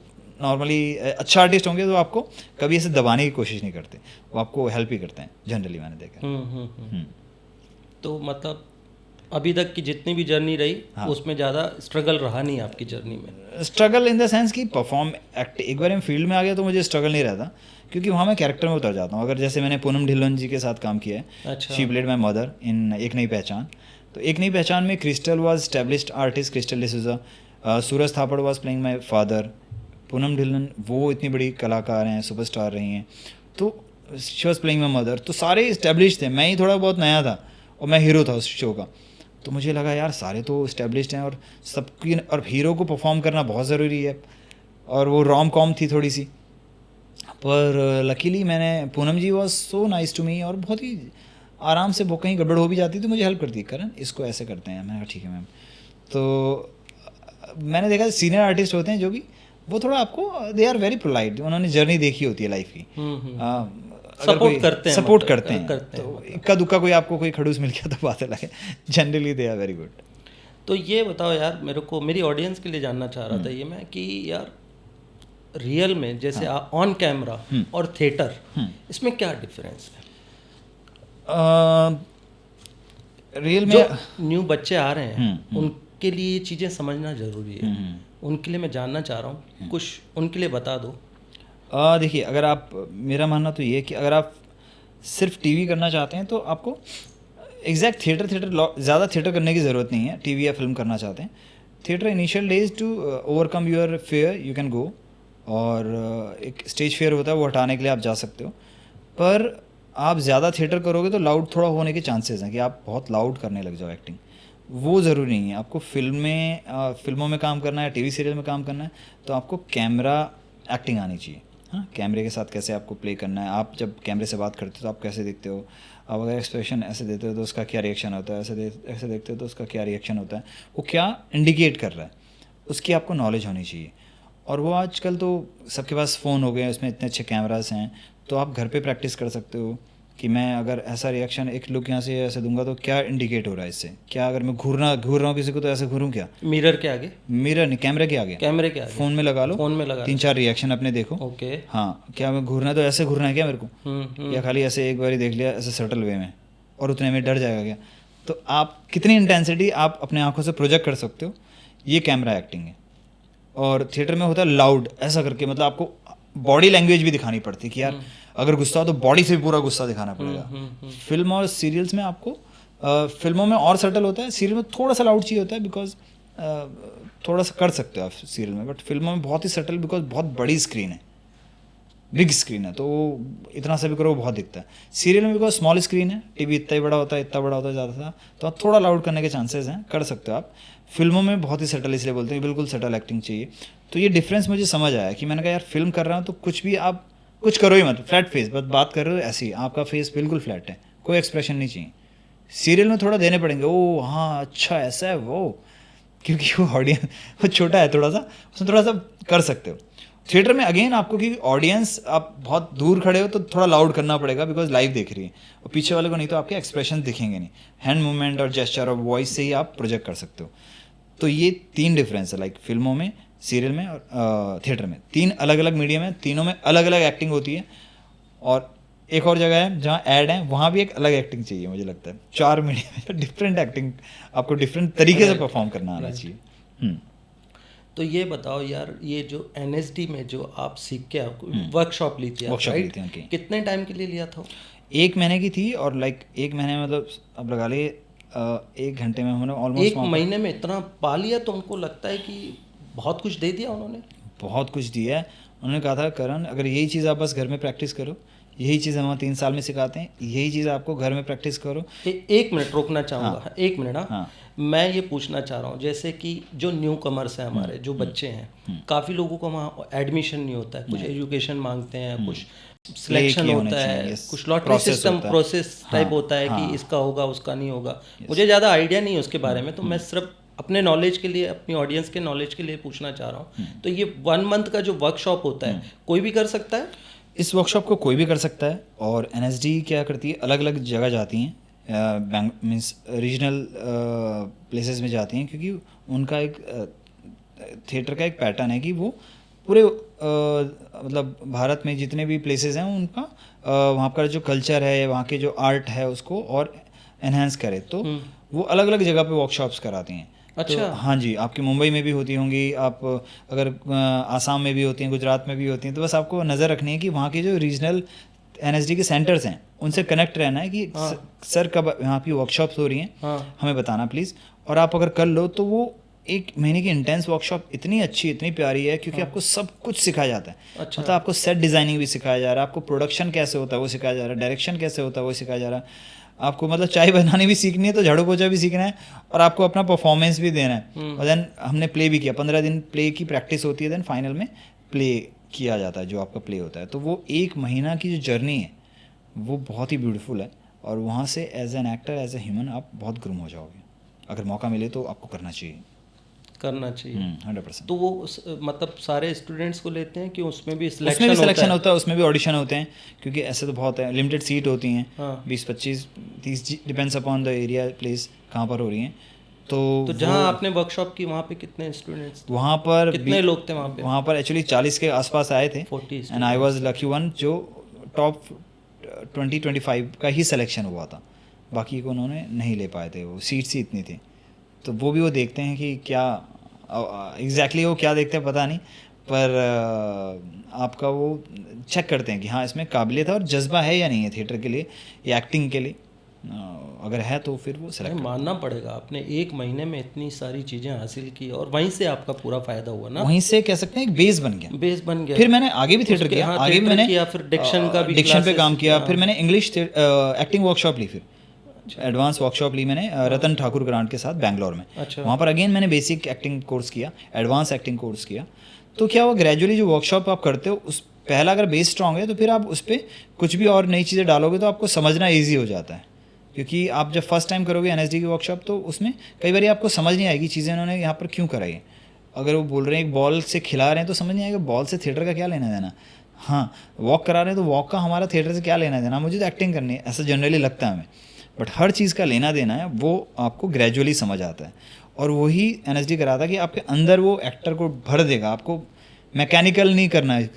नॉर्मली, अच्छा आर्टिस्ट होंगे तो आपको कभी ऐसे दबाने की कोशिश नहीं करते, वो आपको हेल्प ही करते हैं जनरली, मैंने देखा। तो मतलब अभी तक की जितनी भी जर्नी रही, हाँ। उसमें ज़्यादा स्ट्रगल रहा नहीं आपकी जर्नी में? स्ट्रगल इन द सेंस कि एक बार मैं फील्ड में आ गया तो मुझे स्ट्रगल नहीं रहता, क्योंकि वहाँ मैं कैरेक्टर में उतर जाता हूँ। अगर जैसे मैंने पूनम ढिल्लोन जी के साथ काम किया है, अच्छा। She played my mother in एक नई पहचान। तो एक नई पहचान में Krystle was established artist, Krystle D'Souza, Suraj Thapar was playing my father, Poonam Dhillon वो इतनी बड़ी कलाकार हैं, सुपरस्टार रही हैं, तो she was playing my mother, तो सारे इस्टेब्लिश थे, मैं ही थोड़ा बहुत नया था और मैं हीरो था उस शो का। तो मुझे लगा यार सारे तो इस्टेब्लिश्ड हैं और सबकी, और हीरो को परफॉर्म करना बहुत ज़रूरी है, और वो रोम कॉम थी थोड़ी सी। पर लकीली मैंने, Poonam ji was so nice to me, और बहुत ही आराम से, वो कहीं गड़बड़ हो भी जाती तो मुझे हेल्प करती, करण इसको ऐसे करते हैं। मैंने कहा ठीक है मैम। तो मैंने देखा सीनियर आर्टिस्ट होते हैं जो भी, वो थोड़ा आपको, दे आर वेरी पोलाइट, उन्होंने जर्नी देखी होती है लाइफ की, सपोर्ट करते हैं, सपोर्ट मतलब, करते हैं। करते तो हैं। इक्का दुक्का कोई आपको कोई खड़ूस मिल गया तो बात अलग है, generally they are very good. तो ये बताओ यार, मेरे को मेरी ऑडियंस के लिए जानना चाह रहा था ये मैं, कि यार रियल में जैसे ऑन कैमरा और थिएटर, इसमें क्या डिफरेंस है? रियल में जो न्यू बच्चे आ रहे हैं उनके लिए ये चीज़ें समझना ज़रूरी है, उनके लिए मैं जानना चाह रहा हूँ, कुछ उनके लिए बता दो। देखिए, अगर आप, मेरा मानना तो ये है कि अगर आप सिर्फ टीवी करना चाहते हैं तो आपको एग्जैक्ट थिएटर ज़्यादा थिएटर करने की ज़रूरत नहीं है। टीवी या फिल्म करना चाहते हैं, theatre initial days to overcome your fear you can go, और एक स्टेज फेयर होता है वो हटाने के लिए आप जा सकते हो। पर आप ज़्यादा थिएटर करोगे तो लाउड थोड़ा होने के चांसेस हैं कि आप बहुत लाउड करने लग जाओ एक्टिंग, वो ज़रूरी नहीं है। आपको फिल्मों में काम करना है, टीवी सीरियल में काम करना है, तो आपको कैमरा एक्टिंग आनी चाहिए। हाँ, कैमरे के साथ कैसे आपको प्ले करना है, आप जब कैमरे से बात करते हो तो आप कैसे दिखते हो, आप अगर एक्सप्रेशन ऐसे देते हो तो उसका क्या रिएक्शन होता है, ऐसे देखते हो तो उसका क्या रिएक्शन होता है, वो क्या इंडिकेट कर रहा है, उसकी आपको नॉलेज होनी चाहिए। और वो आजकल तो सबके पास फ़ोन हो गए हैं, उसमें इतने अच्छे कैमरास हैं, तो आप घर पे प्रैक्टिस कर सकते हो कि मैं अगर ऐसा रिएक्शन एक लुक यहाँ से ऐसे दूंगा तो क्या इंडिकेट हो रहा है इससे, क्या अगर मैं घूर रहा हूँ किसी को तो ऐसे घूरूँ क्या, मिरर के आगे, मिरर नहीं, कैमरे के आगे, कैमरे के आगे, फ़ोन में लगा लो, फ़ोन में लगा 3-4 रिएक्शन अपने देखो। ओके। हाँ, क्या मैं घूरना है तो ऐसे घूरना है क्या मेरे को, या खाली ऐसे एक बार देख लिया ऐसे सटल वे में और उतने में डर जाएगा क्या। तो आप कितनी इंटेंसिटी आप अपने आंखों से प्रोजेक्ट कर सकते हो, ये कैमरा एक्टिंग है। और थिएटर में होता है लाउड ऐसा करके, मतलब आपको बॉडी लैंग्वेज भी दिखानी पड़ती है कि यार अगर गुस्सा हो तो बॉडी से भी पूरा गुस्सा दिखाना पड़ेगा। फिल्म और सीरियल्स में आपको फिल्मों में और सटल होता है, सीरियल में थोड़ा सा लाउड चाहिए होता है, बिकॉज थोड़ा सा कर सकते हो आप सीरियल में, बट फिल्मों में बहुत ही सटल, बिकॉज बहुत बड़ी स्क्रीन है, बिग स्क्रीन है, तो इतना सा भी करो बहुत दिखता है। सीरियल में बिकॉज स्मॉल स्क्रीन है, टीवी इतना ही बड़ा होता है, इतना बड़ा होता है ज़्यादा, तो आप थोड़ा लाउड करने के चांसेस हैं, कर सकते हो आप। फिल्मों में बहुत ही सटल, इसलिए बोलते हैं बिल्कुल सटल एक्टिंग चाहिए। तो ये डिफरेंस मुझे समझ आया कि मैंने कहा यार फिल्म कर रहा हूँ तो कुछ भी आप कुछ करो ही मत, फ्लैट फेस, बस बात कर रहे हो ऐसी, आपका फेस बिल्कुल फ्लैट है, कोई एक्सप्रेशन नहीं चाहिए। सीरियल में थोड़ा देने पड़ेंगे, ओ हाँ अच्छा ऐसा है वो, क्योंकि वो ऑडियंस वो छोटा है थोड़ा सा, उसमें थोड़ा सा कर सकते हो। थिएटर में अगेन आपको कि ऑडियंस आप बहुत दूर खड़े हो तो थोड़ा लाउड करना पड़ेगा, बिकॉज लाइव देख रही है, और पीछे वाले को नहीं तो आपके एक्सप्रेशन दिखेंगे नहीं, हैंड मूवमेंट और जेस्चर और वॉइस से ही आप प्रोजेक्ट कर सकते हो। तो ये 3 डिफरेंस है, लाइक फिल्मों में, सीरियल में और थिएटर में, 3 अलग अलग मीडियम है, तीनों में अलग अलग एक्टिंग होती है। और एक और जगह है जहाँ ऐड है, वहाँ भी एक अलग एक्टिंग चाहिए मुझे लगता है। 4 मीडियम में डिफरेंट एक्टिंग, आपको डिफरेंट तरीके से परफॉर्म करना आना चाहिए। तो ये बताओ यार, ये जो NSD में जो आप सीख के वर्कशॉप ली थी आप, वर्कशॉप ली राइट? थी, okay। कितने टाइम के लिए लिया था? 1 महीने की थी, और लाइक 1 महीने में मतलब अब लगा लिए 1 घंटे में हमने ऑलमोस्ट 1 महीने में इतना पा लिया, तो उनको लगता है कि बहुत कुछ दे दिया उन्होंने। बहुत कुछ दिया है। उन्होंने कहा था करण अगर यही चीज़ आप बस घर में प्रैक्टिस करो, यही चीज़ हम 3 साल में सिखाते हैं, यही चीज़ आपको घर में प्रैक्टिस करो। 1 मिनट रोकना चाहूँगा। हाँ। 1 मिनट। हाँ। मैं ये पूछना चाह रहा हूँ, जैसे कि जो न्यू कमर्स हैं हमारे, जो बच्चे हैं, काफ़ी लोगों को वहाँ एडमिशन नहीं होता है, कुछ एजुकेशन मांगते हैं, कुछ सिलेक्शन होता है, कुछ लॉटरी सिस्टम प्रोसेस टाइप होता है कि इसका होगा उसका नहीं होगा। मुझे ज़्यादा आइडिया नहीं है उसके बारे में, तो मैं सिर्फ अपने नॉलेज के लिए, अपनी ऑडियंस के नॉलेज के लिए पूछना चाह रहा हूँ। तो ये 1 मंथ का जो वर्कशॉप होता है, कोई भी कर सकता है? इस वर्कशॉप को कोई भी कर सकता है, और NSD क्या करती है, अलग अलग जगह जाती हैं, मीन्स रीजनल प्लेसेस में जाती हैं, क्योंकि उनका एक थिएटर का एक पैटर्न है कि वो पूरे मतलब भारत में जितने भी प्लेसेस हैं उनका वहाँ का जो कल्चर है, वहाँ के जो आर्ट है उसको और एनहेंस करे, तो वो अलग अलग जगह पे वर्कशॉप्स कराती हैं। अच्छा। तो हाँ जी, आपकी मुंबई में भी होती होंगी, आप अगर आसाम में भी होती हैं, गुजरात में भी होती हैं, तो बस आपको नज़र रखनी है कि वहाँ के जो रीजनल NSD के सेंटर्स हैं उनसे कनेक्ट रहना है कि सर कब यहाँ की वर्कशॉप्स हो रही हैं, हमें बताना प्लीज़। और आप अगर कर लो तो वो 1 महीने की इंटेंस वर्कशॉप इतनी अच्छी, इतनी प्यारी है, क्योंकि आपको सब कुछ सिखाया जाता है। अच्छा। मतलब आपको सेट डिज़ाइनिंग भी सिखाया जा रहा है, आपको प्रोडक्शन कैसे होता है वो सिखाया जा रहा है, डायरेक्शन कैसे होता है वो सिखाया जा रहा है, आपको मतलब चाय बनानी भी सीखनी है तो झाड़ू पोछा भी सीखना है, और आपको अपना परफॉर्मेंस भी देना है। और देन हमने प्ले भी किया, 15 दिन प्ले की प्रैक्टिस होती है, देन फाइनल में प्ले किया जाता है, जो आपका प्ले होता है। तो वो 1 महीना की जो जर्नी है वो बहुत ही ब्यूटीफुल है, और वहाँ से as an actor, as a human आप बहुत ग्रूम हो जाओगे। अगर मौका मिले तो आपको करना चाहिए, करना चाहिए। 100%। तो वो मतलब सारे स्टूडेंट्स को लेते हैं कि उसमें भी उसमें भी सिलेक्शन होता है, उसमें भी ऑडिशन होते हैं, क्योंकि ऐसे तो बहुत है, लिमिटेड सीट होती हैं, 20, 25, 30, depends upon the area, place कहाँ पर हो रही हैं। तो जहाँ आपने वर्कशॉप की वहाँ पे कितने स्टूडेंट्स, वहाँ पर कितने लोग थे वहाँ पे? वहाँ पर एक्चुअली 40 के आसपास आए थे, 40, and I was lucky one, जो टॉप 20-25 का ही सिलेक्शन हुआ था, बाकी को उन्होंने नहीं ले पाए थे, वो सीट्स ही इतनी थी। तो वो भी वो देखते हैं कि क्या एग्जैक्टली वो क्या देखते हैं पता नहीं, पर आपका वो चेक करते हैं कि हाँ इसमें काबिलियत है और जज्बा है या नहीं है थिएटर के लिए या एक्टिंग के लिए। अगर है तो फिर वो सेलेक्ट मानना पड़ेगा, आपने 1 महीने में इतनी सारी चीज़ें हासिल की और वहीं से आपका पूरा फायदा हुआ ना, वहीं से कह सकते हैं एक बेस बन गया, बेस बन गया। फिर मैंने आगे भी थिएटर किया, आगे भी मैंने किया, फिर डिक्शन का भी डिक्शन पे काम किया, फिर मैंने इंग्लिश एक्टिंग वर्कशॉप ली, फिर एडवांस वर्कशॉप ली मैंने रतन ठाकुर ग्रांट के साथ बैंगलोर में। अच्छा। वहाँ पर अगेन मैंने बेसिक एक्टिंग कोर्स किया, एडवांस एक्टिंग कोर्स किया। तो क्या हुआ, ग्रेजुअली जो वर्कशॉप आप करते हो उस पहला अगर बेस स्ट्रांग है तो फिर आप उस पर कुछ भी और नई चीज़ें डालोगे तो आपको समझना ईजी हो जाता है। क्योंकि आप जब फर्स्ट टाइम करोगे एनएसडी की वर्कशॉप तो उसमें कई बार आपको समझ नहीं आएगी चीज़ें उन्होंने यहाँ पर क्यों कराई है। अगर वो बोल रहे हैं एक बॉल से खिला रहे हैं तो समझ नहीं आएगा बॉल से थिएटर का क्या लेना देना। हाँ, वॉक करा रहे हैं तो वॉक का हमारा थिएटर से क्या लेना देना, मुझे तो एक्टिंग करनी है, ऐसा जनरली लगता है हमें। बट हर चीज़ का लेना देना है वो आपको ग्रेजुअली समझ आता है, और वही एनएसडी कराता है कि आपके अंदर वो एक्टर को भर देगा। आपको मैकेनिकल नहीं करना है,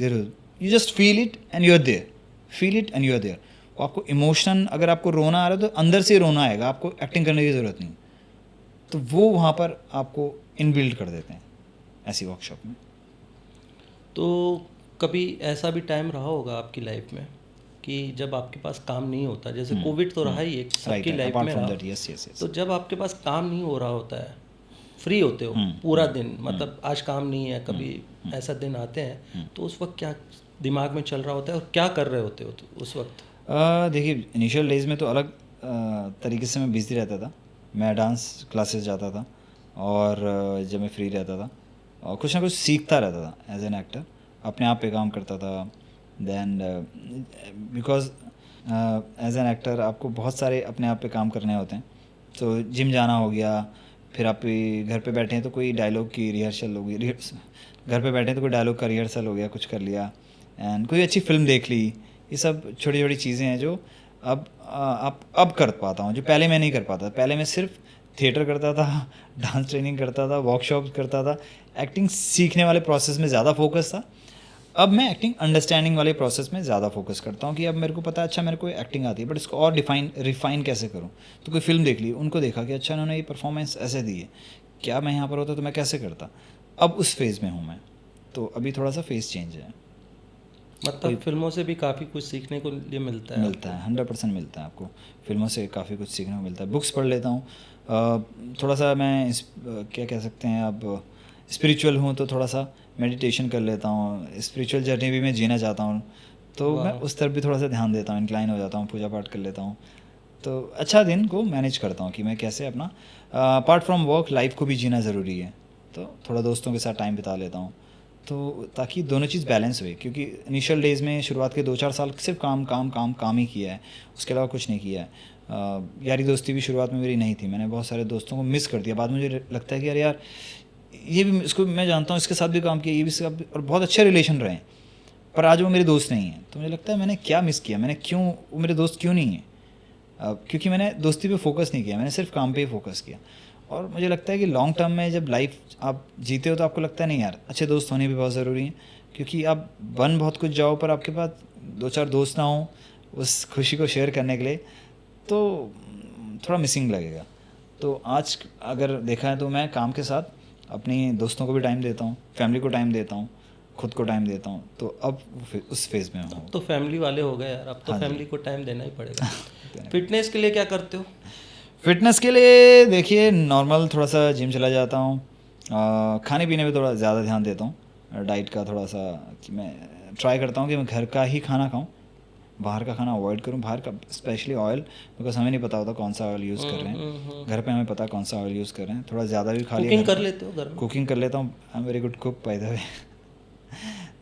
you just feel it and you are there, feel it and you are there. आपको इमोशन, अगर आपको रोना आ रहा है तो अंदर से रोना आएगा, आपको एक्टिंग करने की ज़रूरत नहीं। तो वो वहाँ पर आपको इनबिल्ड कर देते हैं ऐसी वर्कशॉप में। तो कभी ऐसा भी टाइम रहा होगा आपकी लाइफ में कि जब आपके पास काम नहीं होता, जैसे कोविड तो रहा ही एक सबकी लाइफ में रहा, तो जब आपके पास काम नहीं हो रहा होता है, फ्री होते हो पूरा दिन, मतलब आज काम नहीं है, कभी ऐसा दिन आते हैं, तो उस वक्त क्या दिमाग में चल रहा होता है और क्या कर रहे होते हो उस वक्त? देखिए, इनिशियल डेज में तो अलग तरीके से मैं बिज़ी रहता था। मैं डांस क्लासेस जाता था, और जब मैं फ्री रहता था और कुछ ना कुछ सीखता रहता था एज एन एक्टर, अपने आप पे काम करता था। Then because as an actor आपको बहुत सारे अपने आप पे काम करने होते हैं। तो जिम जाना हो गया, फिर आप घर पे बैठे हैं तो कोई डायलॉग की रिहर्सल होगी, घर पे बैठे हैं तो कोई डायलॉग का रिहर्सल हो गया, कुछ कर लिया, एंड कोई अच्छी फिल्म देख ली। ये सब छोटी छोटी चीज़ें हैं जो अब कर पाता हूँ, जो पहले मैं नहीं कर पाता। पहले मैं सिर्फ थिएटर करता था, डांस ट्रेनिंग करता था, वर्कशॉप करता था, एक्टिंग सीखने वाले प्रोसेस में ज़्यादा फोकस था। अब मैं एक्टिंग अंडरस्टैंडिंग वाले प्रोसेस में ज़्यादा फोकस करता हूँ कि अब मेरे को पता है अच्छा मेरे को एक्टिंग आती है, बट इसको और रिफाइन कैसे करूँ। तो कोई फिल्म देख ली, उनको देखा कि अच्छा इन्होंने ये परफॉर्मेंस ऐसे दी है, क्या मैं यहाँ पर होता तो मैं कैसे करता। अब उस फेज़ में हूँ मैं, तो अभी थोड़ा सा फेज़ चेंज है। मतलब फिल्मों से भी काफ़ी कुछ सीखने को लिए मिलता है? 100% मिलता है आपको, फिल्मों से काफ़ी कुछ सीखने को मिलता है। बुक्स पढ़ लेता हूँ, थोड़ा सा मैं क्या कह सकते हैं, अब स्पिरिचुअल हूँ तो थोड़ा सा मेडिटेशन कर लेता हूँ, स्पिरिचुअल जर्नी भी मैं जीना चाहता हूँ, तो मैं उस तरफ भी थोड़ा सा ध्यान देता हूँ, इंक्लाइन हो जाता हूँ, पूजा पाठ कर लेता हूँ। तो अच्छा दिन को मैनेज करता हूँ कि मैं कैसे अपना अपार्ट फ्रॉम वर्क लाइफ को भी जीना ज़रूरी है, तो थोड़ा दोस्तों के साथ टाइम बिता लेता हूँ, तो ताकि दोनों चीज़ बैलेंस हुए। क्योंकि इनिशियल डेज़ में शुरुआत के 2-4 साल सिर्फ काम काम काम काम ही किया है, उसके अलावा कुछ नहीं किया है। यारी दोस्ती भी शुरुआत में मेरी नहीं थी, मैंने बहुत सारे दोस्तों को मिस कर दिया। बाद में मुझे लगता है कि यार ये भी, इसको मैं जानता हूँ, इसके साथ भी काम किया, ये भी सब, और बहुत अच्छे रिलेशन रहे, पर आज वो मेरे दोस्त नहीं हैं। तो मुझे लगता है मैंने क्या मिस किया, मैंने क्यों, वो मेरे दोस्त क्यों नहीं हैं? क्योंकि मैंने दोस्ती पे फोकस नहीं किया, मैंने सिर्फ काम पे ही फोकस किया। और मुझे लगता है कि लॉन्ग टर्म में जब लाइफ आप जीते हो तो आपको लगता है नहीं यार, अच्छे दोस्त होने भी बहुत ज़रूरी हैं। क्योंकि आप बन बहुत कुछ जाओ, पर आपके पास 2-4 दोस्त ना हो उस खुशी को शेयर करने के लिए, तो थोड़ा मिसिंग लगेगा। तो आज अगर देखा है तो मैं काम के साथ अपनी दोस्तों को भी टाइम देता हूँ, फैमिली को टाइम देता हूँ, खुद को टाइम देता हूँ। तो अब उस फेज़ में हूँ। तो फैमिली वाले हो गए यार, अब तो फैमिली को टाइम देना ही पड़ेगा। फिटनेस के लिए क्या करते हो? फिटनेस के लिए देखिए, नॉर्मल थोड़ा सा जिम चला जाता हूँ, खाने पीने पे थोड़ा ज़्यादा ध्यान देता हूँ, डाइट का थोड़ा सा, कि मैं ट्राई करता हूँ कि मैं घर का ही खाना खाऊँ, बाहर का खाना अवॉइड करूँ। बाहर का स्पेशली ऑयल, बिकॉज हमें नहीं पता होता कौन सा ऑयल यूज़ कर रहे हैं, घर पे हमें पता कौन सा ऑयल यूज़ कर रहे हैं। थोड़ा ज़्यादा भी खा लिया। कुकिंग कर लेते हो घर में? कुकिंग कर लेता हूँ, I am very good cook by the way.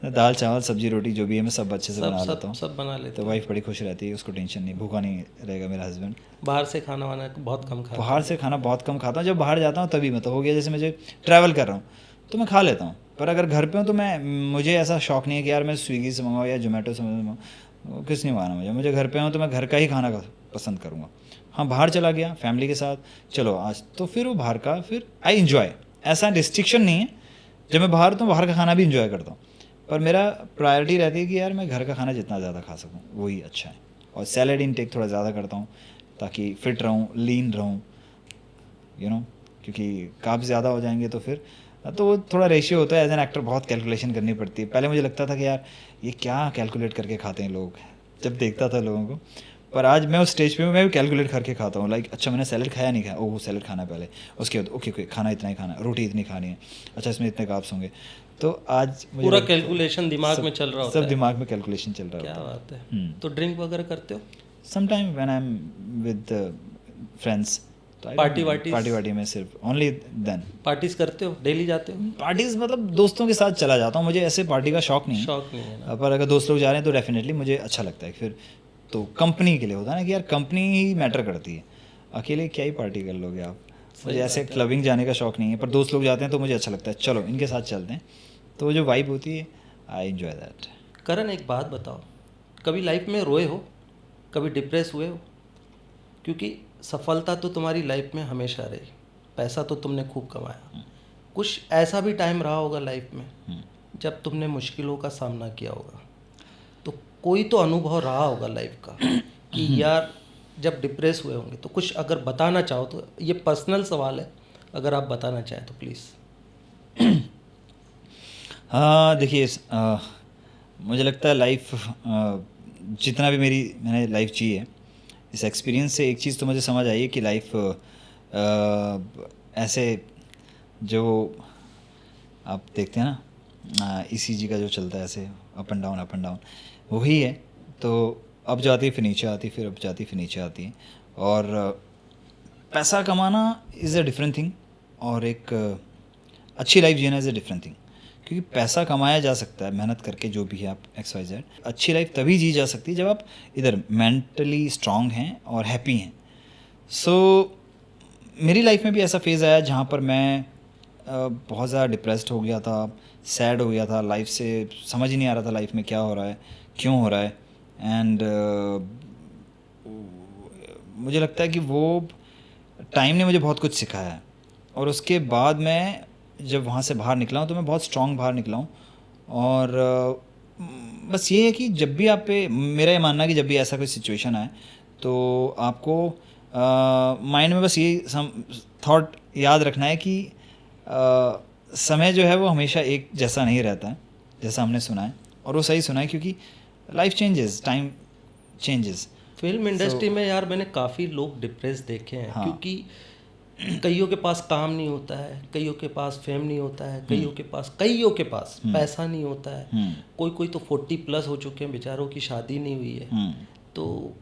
दाल चावल सब्जी रोटी जो भी है मैं सब अच्छे से बना लेता हूँ, सब बना लेते तो वाइफ बड़ी खुश रहती है, उसको टेंशन नहीं, भूखा नहीं रहेगा मेरा हस्बैंड। बाहर से खाना वाना बहुत कम खाता? बाहर से खाना बहुत कम खाता हूँ, जब बाहर जाता हूँ तभी। मतलब हो गया जैसे मुझे ट्रैवल कर रहा हूँ तो मैं खा लेता हूँ, पर अगर घर पे हूँ तो मुझे ऐसा शौक नहीं है कि यार मैं स्विगी से मंगाऊँ या जोमेटो से मंगाऊँ, किस नहीं मंगाना मुझे घर पे हूँ तो मैं घर का ही खाना पसंद करूँगा। हाँ, बाहर चला गया फैमिली के साथ, चलो आज तो फिर वो बाहर का, फिर आई इन्जॉय, ऐसा रिस्ट्रिक्शन नहीं है। जब मैं बाहर तो बाहर का खाना भी इन्जॉय करता हूँ, पर मेरा प्रायोरिटी रहती है कि यार मैं घर का खाना जितना ज़्यादा खा सकूँ वही अच्छा है। और सैलड इनटेक थोड़ा ज़्यादा करता हूँ ताकि फिट रहूँ, लीन रहूँ, क्योंकि काब्स ज़्यादा हो जाएंगे तो फिर तो वो थोड़ा रेशियो होता है। एज एन एक्टर बहुत कैलकुलेशन करनी पड़ती है। पहले मुझे लगता था कि यार ये क्या कैलकुलेट करके खाते हैं लोग, जब देखता था लोगों को, पर आज मैं उस स्टेज पे मैं भी कैलकुलेट करके खाता हूँ। लाइक अच्छा मैंने सैलड खाया नहीं खाया, ओह सैलड खाना है पहले, उसके बाद ओके खाना इतना ही खाना है, रोटी इतनी खानी है, अच्छा इसमें इतने कार्ब्स होंगे। तो आज पूरा कैलकुलेशन दिमाग में चल रहा होता है, सब दिमाग में कैलकुलेशन चल रहा क्या होता है। बात है। तो ड्रिंक वगैरह करते हो? Sometime when I am with friends, तो पार्टी वार्टी पार्टी वार्टी में सिर्फ ओनली देन। पार्टीज करते हो, डेली जाते हो? पार्टीज मतलब दोस्तों के साथ चला जाता हूँ, मुझे ऐसे पार्टी का शौक नहीं है। शौक नहीं है ना? पर अगर दोस्त लोग जा रहे हैं तो डेफिनेटली मुझे अच्छा लगता है। फिर तो कंपनी के लिए होता है ना कि यार कंपनी ही मैटर करती है, अकेले क्या ही पार्टी कर लोगे आप। मुझे ऐसे क्लबिंग जाने का शौक नहीं है, पर दोस्त लोग जाते हैं तो मुझे अच्छा लगता है, चलो इनके साथ चलते हैं, तो वो जो वाइब होती है आई एंजॉय दैट। करण, एक बात बताओ, कभी लाइफ में रोए हो, कभी डिप्रेस हुए हो? क्योंकि सफलता तो तुम्हारी लाइफ में हमेशा रही, पैसा तो तुमने खूब कमाया, कुछ ऐसा भी टाइम रहा होगा लाइफ में जब तुमने मुश्किलों का सामना किया होगा, तो कोई तो अनुभव रहा होगा लाइफ का कि यार जब डिप्रेस हुए होंगे, तो कुछ अगर बताना चाहो तो, ये पर्सनल सवाल है, अगर आप बताना चाहें तो प्लीज़। हाँ देखिए, मुझे लगता है लाइफ, जितना भी मैंने लाइफ जी है, इस एक्सपीरियंस से एक चीज़ तो मुझे समझ आई है कि लाइफ ऐसे जो आप देखते हैं ना ECG का जो चलता है ऐसे अप एंड डाउन वही है। तो अब जाती है फिर नीचे आती, फिर अब जाती फिर नीचे आती है। और पैसा कमाना इज़ अ डिफरेंट थिंग, और एक अच्छी लाइफ जीना इज़ अ डिफरेंट थिंग। क्योंकि पैसा कमाया जा सकता है मेहनत करके, जो भी है आप XYZ। अच्छी लाइफ तभी जी जा सकती है जब आप इधर मेंटली स्ट्रांग हैं और हैप्पी हैं। सो मेरी लाइफ में भी ऐसा फेज़ आया जहाँ पर मैं बहुत ज़्यादा डिप्रेस्ड हो गया था, सैड हो गया था, लाइफ से समझ ही नहीं आ रहा था लाइफ में क्या हो रहा है, क्यों हो रहा है। एंड मुझे लगता है कि वो टाइम ने मुझे बहुत कुछ सिखाया है, और उसके बाद मैं जब वहाँ से बाहर निकला हूँ तो मैं बहुत स्ट्रांग बाहर निकला हूँ। और बस ये है कि जब भी आप पे, मेरा ये मानना है कि जब भी ऐसा कोई सिचुएशन आए तो आपको माइंड में बस ये थॉट याद रखना है कि समय जो है वो हमेशा एक जैसा नहीं रहता है, जैसा हमने सुना है, और वो सही सुना है, क्योंकि life changes, time changes. Film industry में यार मैंने काफ़ी लोग डिप्रेस देखे हैं। हाँ। क्योंकि कईयों के पास काम नहीं होता है, कईयों के पास फेम नहीं होता है, कईयों के पास पैसा नहीं होता है, कोई तो 40+ हो चुके हैं बेचारों की शादी नहीं हुई है। तो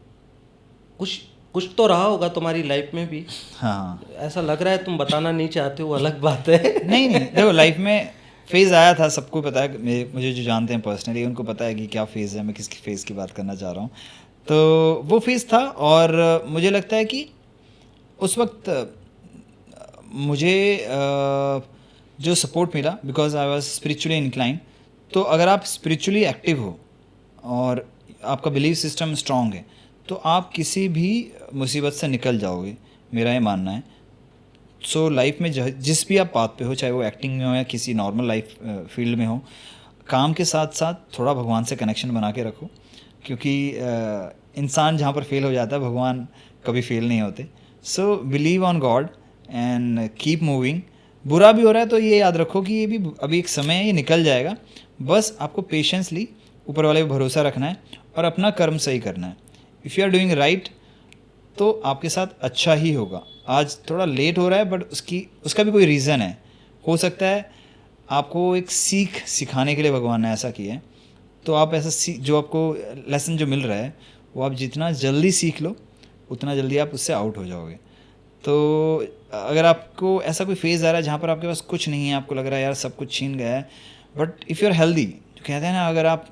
कुछ तो रहा होगा तुम्हारी लाइफ में भी। हाँ, ऐसा लग रहा है, तुम बताना नहीं चाहते हो, अलग बात है। नहीं देखो, लाइफ में फेज़ आया था, सबको पता है, मुझे जो जानते हैं पर्सनली उनको पता है कि क्या फेज़ है, मैं किसकी फेज़ की बात करना चाह रहा हूँ। तो वो फेज़ था, और मुझे लगता है कि उस वक्त मुझे जो सपोर्ट मिला, because I was spiritually incline. तो अगर आप स्पिरिचुअली एक्टिव हो और आपका बिलीव सिस्टम स्ट्रांग है तो आप किसी भी मुसीबत से निकल जाओगे, मेरा ये मानना है। सो लाइफ में जिस भी आप पाथ पे हो, चाहे वो एक्टिंग में हो या किसी नॉर्मल लाइफ फील्ड में हो, काम के साथ साथ थोड़ा भगवान से कनेक्शन बना के रखो, क्योंकि इंसान जहाँ पर फेल हो जाता है, भगवान कभी फेल नहीं होते। So believe on God and keep moving. बुरा भी हो रहा है तो ये याद रखो कि ये भी अभी एक समय है, ये निकल जाएगा। बस आपको पेशेंसली ऊपर वाले पे भरोसा रखना है और अपना कर्म सही करना है। If you are doing right तो आपके साथ अच्छा ही होगा। आज थोड़ा लेट हो रहा है, बट उसका भी कोई रीज़न है। हो सकता है आपको एक सीख सिखाने के लिए भगवान ने ऐसा किया है। तो आप ऐसा जो आपको लेसन जो मिल रहा है वो आप जितना जल्दी सीख लो उतना जल्दी आप उससे आउट हो जाओगे। तो अगर आपको ऐसा कोई फेज़ आ रहा है जहाँ पर आपके पास कुछ नहीं है, आपको लग रहा है यार सब कुछ छीन गया है, but if you are healthy, जो कहते हैं ना, अगर आप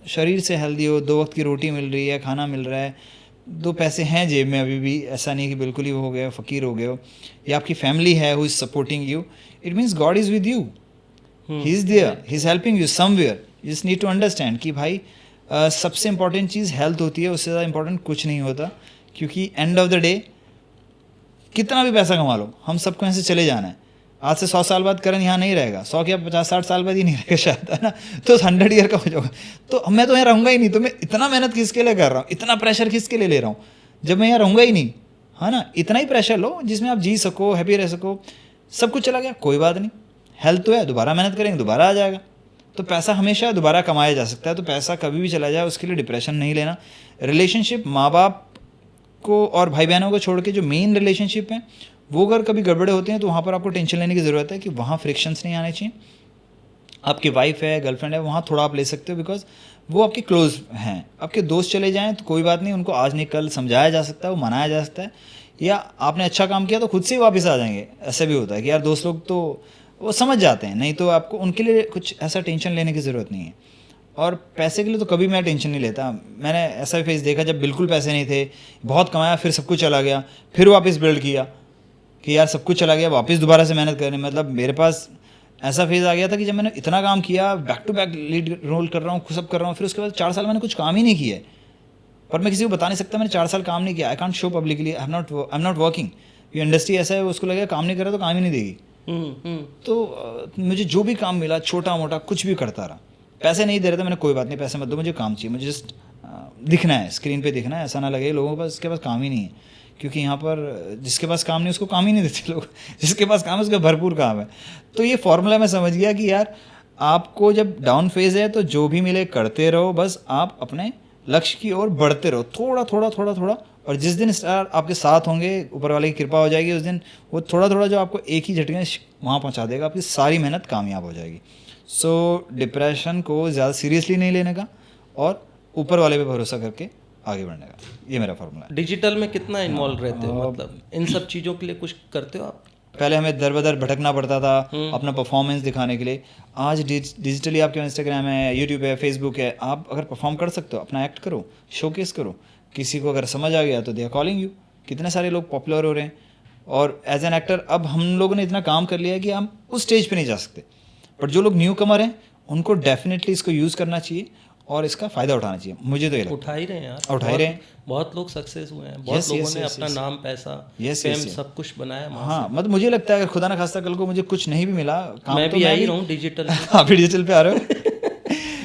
शरीर से हेल्दी हो, 2 वक्त की रोटी मिल रही है, खाना मिल रहा है, 2 पैसे हैं जेब में अभी भी, ऐसा नहीं कि बिल्कुल ही हो गए फ़कीर हो गए हो, या आपकी फैमिली है who is supporting you, it means God is with you, he is there, he is helping you somewhere. You just need to understand कि भाई सबसे इंपॉर्टेंट चीज़ हेल्थ होती है, उससे ज़्यादा इंपॉर्टेंट कुछ नहीं होता। क्योंकि एंड ऑफ द डे कितना भी पैसा कमा लो, हम सबको यहाँ से चले जाना है। आज से 100 साल बाद करण यहाँ नहीं रहेगा, 100 क्या 50-60 साल बाद ही नहीं रहेगा शायद, है ना। तो 100 ईयर का हो जाएगा, तो मैं तो यहाँ रहूँगा ही नहीं। तो मैं इतना मेहनत किसके लिए कर रहा हूँ, इतना प्रेशर किसके लिए ले रहा हूँ, जब मैं यहाँ रहूँगा ही नहीं, है ना। इतना ही प्रेशर लो जिसमें आप जी सको, हैप्पी रह सको। सब कुछ चला गया, कोई बात नहीं, हेल्थ तो है, दोबारा मेहनत करेंगे, दोबारा आ जाएगा। तो पैसा हमेशा दोबारा कमाया जा सकता है। तो पैसा कभी भी चला जाए उसके लिए डिप्रेशन नहीं लेना। रिलेशनशिप, माँ बाप को और भाई बहनों को छोड़ के जो मेन रिलेशनशिप हैं, वो अगर कभी गड़बड़े होते हैं तो वहाँ पर आपको टेंशन लेने की ज़रूरत है कि वहाँ फ्रिक्शंस नहीं आने चाहिए। आपकी वाइफ है, गर्लफ्रेंड है, वहाँ थोड़ा आप ले सकते हो, बिकॉज वो आपके क्लोज हैं। आपके दोस्त चले जाएं तो कोई बात नहीं, उनको आज नहीं कल समझाया जा सकता है, वो मनाया जा सकता है या आपने अच्छा काम किया तो खुद से ही वापस आ जाएंगे। ऐसा भी होता है कि यार दोस्त लोग तो वो समझ जाते हैं, नहीं तो आपको उनके लिए कुछ ऐसा टेंशन लेने की ज़रूरत नहीं है। और पैसे के लिए तो कभी मैं टेंशन नहीं लेता। मैंने ऐसा फेस देखा जब बिल्कुल पैसे नहीं थे, बहुत कमाया, फिर सब कुछ चला गया, फिर वापस बिल्ड किया कि यार सब कुछ चला गया, वापस दोबारा से मेहनत करनी। मतलब मेरे पास ऐसा फेज़ आ गया था कि जब मैंने इतना काम किया, back to back lead role कर रहा हूँ, सब कर रहा हूँ, फिर उसके बाद 4 साल मैंने कुछ काम ही नहीं किया है। पर मैं किसी को बता नहीं सकता मैंने 4 साल काम नहीं किया। I can't show publicly I am not working. ये इंडस्ट्री ऐसा है, उसको लगेगा काम नहीं कर रहा तो काम ही नहीं देगी। तो मुझे जो भी काम मिला, छोटा मोटा कुछ भी करता रहा। पैसे नहीं दे रहे थे, मैंने कोई बात नहीं, पैसे मत दो, मुझे काम चाहिए, मुझे जस्ट दिखना है, स्क्रीन पे दिखना है। ऐसा ना लगे लोगों के पास इसके पास काम ही नहीं है, क्योंकि यहाँ पर जिसके पास काम नहीं उसको काम ही नहीं देते लोग। जिसके पास काम है उसका भरपूर काम है। तो ये फॉर्मूला मैं समझ गया कि यार आपको जब डाउन फेज है तो जो भी मिले करते रहो, बस आप अपने लक्ष्य की ओर बढ़ते रहो, थोड़ा थोड़ा थोड़ा थोड़ा। और जिस दिन स्टार आपके साथ होंगे, ऊपर वाले की कृपा हो जाएगी, उस दिन वो थोड़ा थोड़ा जो आपको एक ही झटके में वहाँ पहुँचा देगा, आपकी सारी मेहनत कामयाब हो जाएगी। सो डिप्रेशन को ज़्यादा सीरियसली नहीं लेने का और ऊपर वाले पे भरोसा करके आगे बढ़ने का, ये मेरा फॉर्मूला है। डिजिटल में कितना इन्वॉल्व रहते हो, मतलब इन सब चीज़ों के लिए कुछ करते हो आप? पहले हमें दर बदर भटकना पड़ता था अपना परफॉर्मेंस दिखाने के लिए। आज डिजिटली आपके इंस्टाग्राम है, यूट्यूब है, फेसबुक है, आप अगर परफॉर्म कर सकते हो, अपना एक्ट करो, शोकेस करो। किसी को अगर समझ आ गया तो दे आर कॉलिंग यू। कितने सारे लोग पॉपुलर हो रहे हैं। और एज एन एक्टर अब हम लोगों ने इतना काम कर लिया है कि हम उस स्टेज पे नहीं जा सकते। बट जो लोग न्यू कमर हैं उनको डेफिनेटली इसको यूज़ करना चाहिए और इसका फ़ायदा उठाना चाहिए। मुझे तो ये लगता है उठा ही रहे हैं यार, उठा ही रहे हैं। बहुत लोग सक्सेस हुए हैं, बहुत लोगों ने अपना नाम, पैसा, फेम सब कुछ बनाया। हाँ, मतलब मुझे लगता है अगर खुदा ना खास्ता कल को मुझे कुछ नहीं भी मिला काम, मैं तो भी आ ही रहा हूँ डिजिटल। आप भी डिजिटल पे आ रहे हो।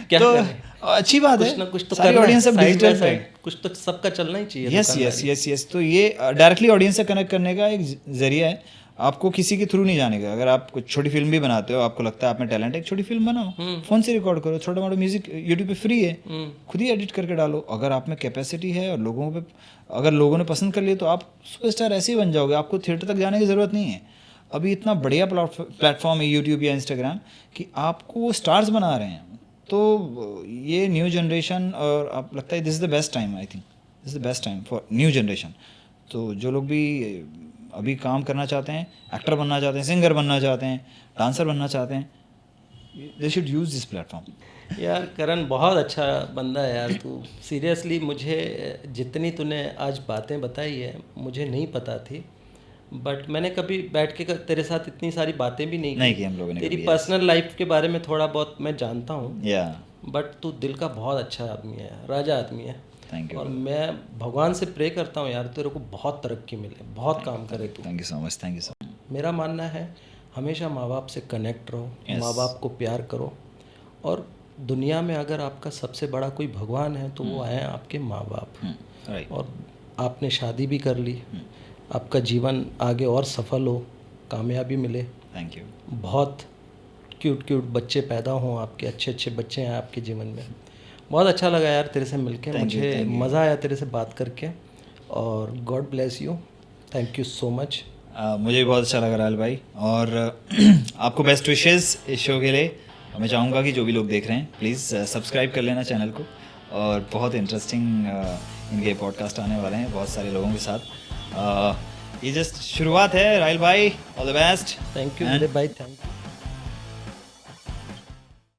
क्या तो करें? अच्छी बात है, कुछ ना कुछ तो सारी ऑडियंस अब डिजिटल पे। कुछ तो सबका चलना ही चाहिए। Yes yes yes yes. तो ये डायरेक्टली ऑडियंस से कनेक्ट करने का एक जरिया है। आपको किसी के थ्रू नहीं जाने का। अगर आप कुछ छोटी फिल्म भी बनाते हो, आपको लगता है आप में टैलेंट है, एक छोटी फिल्म बनाओ, फ़ोन से रिकॉर्ड करो, छोटा मोटा म्यूजिक यूट्यूब पे फ्री है, खुद ही एडिट करके डालो। अगर आप में कैपेसिटी है और लोगों पे, अगर लोगों ने पसंद कर लिया तो आप सुपरस्टार ऐसे ही बन जाओगे। आपको थिएटर तक जाने की ज़रूरत नहीं है। अभी इतना बढ़िया प्लेटफॉर्म है यूट्यूब या इंस्टाग्राम कि आपको स्टार्स बना रहे हैं। तो ये न्यू जनरेशन, और आप लगता है this is the best time, I think this is the best time for new generation. तो जो लोग भी अभी काम करना चाहते हैं, एक्टर बनना चाहते हैं, सिंगर बनना चाहते हैं, डांसर बनना चाहते हैं, they should use this platform. यार करण बहुत अच्छा बंदा है यार तू। सीरियसली मुझे जितनी तूने आज बातें बताई है मुझे नहीं पता थी, बट मैंने कभी बैठ के तेरे साथ इतनी सारी बातें भी नहीं की हम लोगों ने। तेरी पर्सनल लाइफ के बारे में थोड़ा बहुत मैं जानता हूँ, या बट तू दिल का बहुत अच्छा आदमी है, राजा आदमी है। Thank you. और मैं भगवान से प्रे करता हूँ यार तेरे को बहुत तरक्की मिले, बहुत काम करे तू। Thank you so much, thank you so much. मेरा मानना है हमेशा माँ बाप से कनेक्ट रहो, माँ बाप को प्यार करो। और दुनिया में अगर आपका सबसे बड़ा कोई भगवान है तो वो है आपके माँ बाप। और आपने शादी भी कर ली, आपका जीवन आगे और सफल हो, कामयाबी मिले। Thank you. बहुत क्यूट क्यूट बच्चे पैदा हों आपके, अच्छे अच्छे बच्चे हैं आपके जीवन में। बहुत अच्छा लगा यार तेरे से मिलके, मुझे मज़ा आया तेरे से बात करके। और God bless you, thank you so much. मुझे भी बहुत अच्छा लगा राहुल भाई, और आपको बेस्ट विशेज़ इस शो के लिए। मैं चाहूँगा कि जो भी लोग देख रहे हैं प्लीज़ सब्सक्राइब कर लेना चैनल को। और बहुत इंटरेस्टिंग इनके पॉडकास्ट आने वाले हैं बहुत सारे लोगों के साथ। ये जस्ट शुरुआत है। राहुल भाई, all the best. Thank you भाई, थैंक यू।